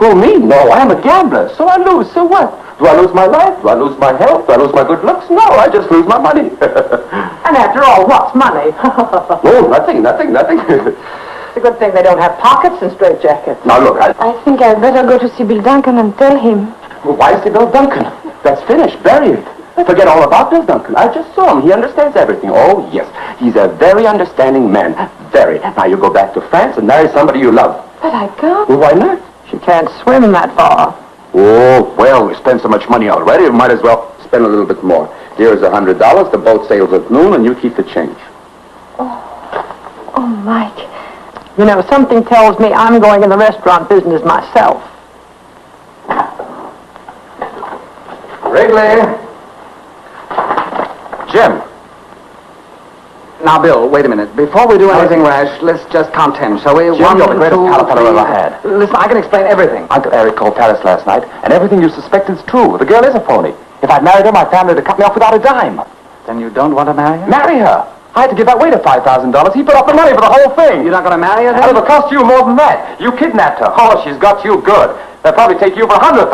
[SPEAKER 10] Who, me? No, I'm a gambler. So I lose. So what? Do I lose my life? Do I lose my health? Do I lose my good looks? No, I just lose my money.
[SPEAKER 8] And after all, what's money?
[SPEAKER 10] Oh, nothing.
[SPEAKER 8] It's a good thing they don't have pockets and straitjackets.
[SPEAKER 10] Now, look,
[SPEAKER 2] I think I'd better go to Sybil Duncan and tell him.
[SPEAKER 10] Well, why is Bill Duncan? That's finished. Buried. Forget all about Bill Duncan. I just saw him. He understands everything. Oh, yes. He's a very understanding man. Very. Now you go back to France and marry somebody you love.
[SPEAKER 2] But I can't.
[SPEAKER 10] Well, why not?
[SPEAKER 8] She can't swim that far.
[SPEAKER 10] Oh, well, we spent so much money already, we might as well spend a little bit more. Here's $100. The boat sails at noon, and you keep the change.
[SPEAKER 2] Oh, Mike.
[SPEAKER 8] You know, something tells me I'm going in the restaurant business myself.
[SPEAKER 11] Wrigley! Jim! Now, Bill, wait a minute. Before we do anything rash, let's just count 10, shall we?
[SPEAKER 10] Jim, you're the greatest pal a fellow ever had.
[SPEAKER 11] Listen, I can explain everything.
[SPEAKER 10] Uncle Eric called Paris last night, and everything you suspect is true. The girl is a phony. If I'd married her, my family would have cut me off without a dime.
[SPEAKER 11] Then you don't want to marry her?
[SPEAKER 10] Marry her? I had to give that waiter $5,000. He put up the money for the whole thing.
[SPEAKER 11] You're not going to marry her, then?
[SPEAKER 10] And it'll cost you more than that. You kidnapped her. Oh, she's got you good. They'll probably take you for $100,000.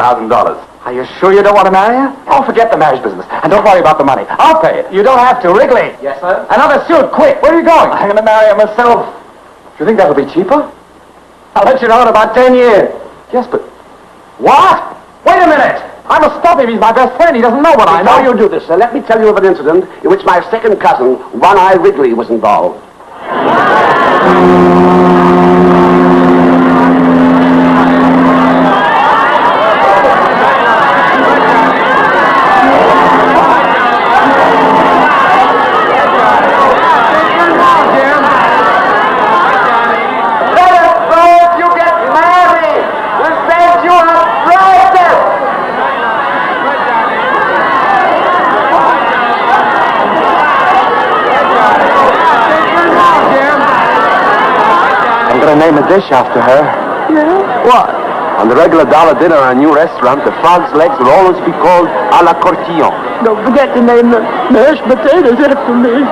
[SPEAKER 11] Are you sure you don't want to marry her?
[SPEAKER 10] Oh, forget the marriage business. And don't worry about the money. I'll pay it.
[SPEAKER 11] You don't have to. Wrigley!
[SPEAKER 10] Yes, sir?
[SPEAKER 11] Another suit, quick! Where are you going?
[SPEAKER 10] I'm going to marry her myself. Do you think that'll be cheaper?
[SPEAKER 11] I'll let you know in about 10 years.
[SPEAKER 10] Yes, but...
[SPEAKER 11] What? Wait a minute! I must stop him. He's my best friend. He doesn't know what I know.
[SPEAKER 12] Before you do this, sir, let me tell you of an incident in which my second cousin, One-Eye Wrigley, was involved.
[SPEAKER 10] Name a dish after her.
[SPEAKER 8] Yeah? What?
[SPEAKER 10] On the regular dollar dinner at a new restaurant, the frog's legs will always be called à la courtillon.
[SPEAKER 8] Don't forget to name the mashed potatoes after me.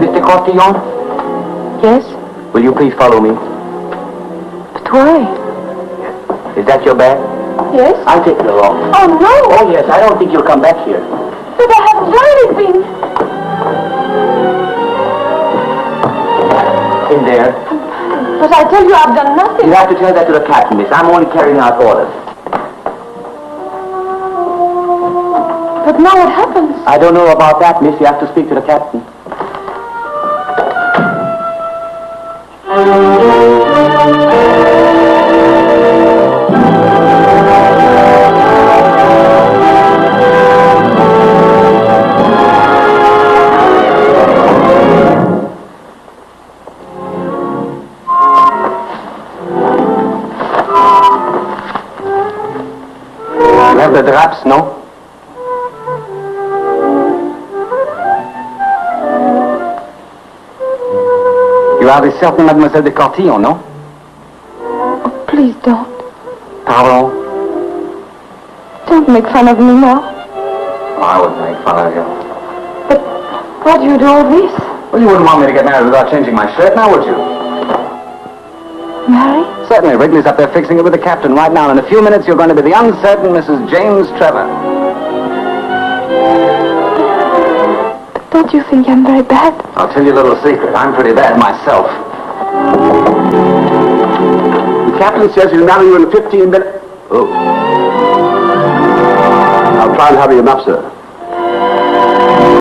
[SPEAKER 10] Mr. Courtillon,
[SPEAKER 2] Yes?
[SPEAKER 10] will you please follow me?
[SPEAKER 2] But why?
[SPEAKER 10] Is that your bag?
[SPEAKER 2] Yes?
[SPEAKER 10] I'll take it along.
[SPEAKER 2] Oh, no!
[SPEAKER 10] Oh, yes, I don't think you'll come back here.
[SPEAKER 2] But I haven't done anything.
[SPEAKER 10] In there.
[SPEAKER 2] But I tell you, I've done nothing.
[SPEAKER 10] You have to tell that to the captain, miss. I'm only carrying out orders.
[SPEAKER 2] But now what happens?
[SPEAKER 10] I don't know about that, miss. You have to speak to the captain. The draps, no? You are the certain Mademoiselle de Courtillon, no?
[SPEAKER 2] Oh, please don't.
[SPEAKER 10] Pardon?
[SPEAKER 2] Don't make fun of me now.
[SPEAKER 10] Oh, I wouldn't make fun of you.
[SPEAKER 2] But why do you do all this?
[SPEAKER 11] Well, you wouldn't want me to get married without changing my shirt now, would you?
[SPEAKER 2] Marry?
[SPEAKER 11] Certainly. Wrigley's up there fixing it with the captain right now. In a few minutes, you're going to be the uncertain Mrs. James Trevor.
[SPEAKER 2] But don't you think I'm very bad?
[SPEAKER 11] I'll tell you a little secret. I'm pretty bad myself.
[SPEAKER 12] The captain says he'll marry you in 15 minutes.
[SPEAKER 10] Oh.
[SPEAKER 12] I'll try and hurry him up, sir.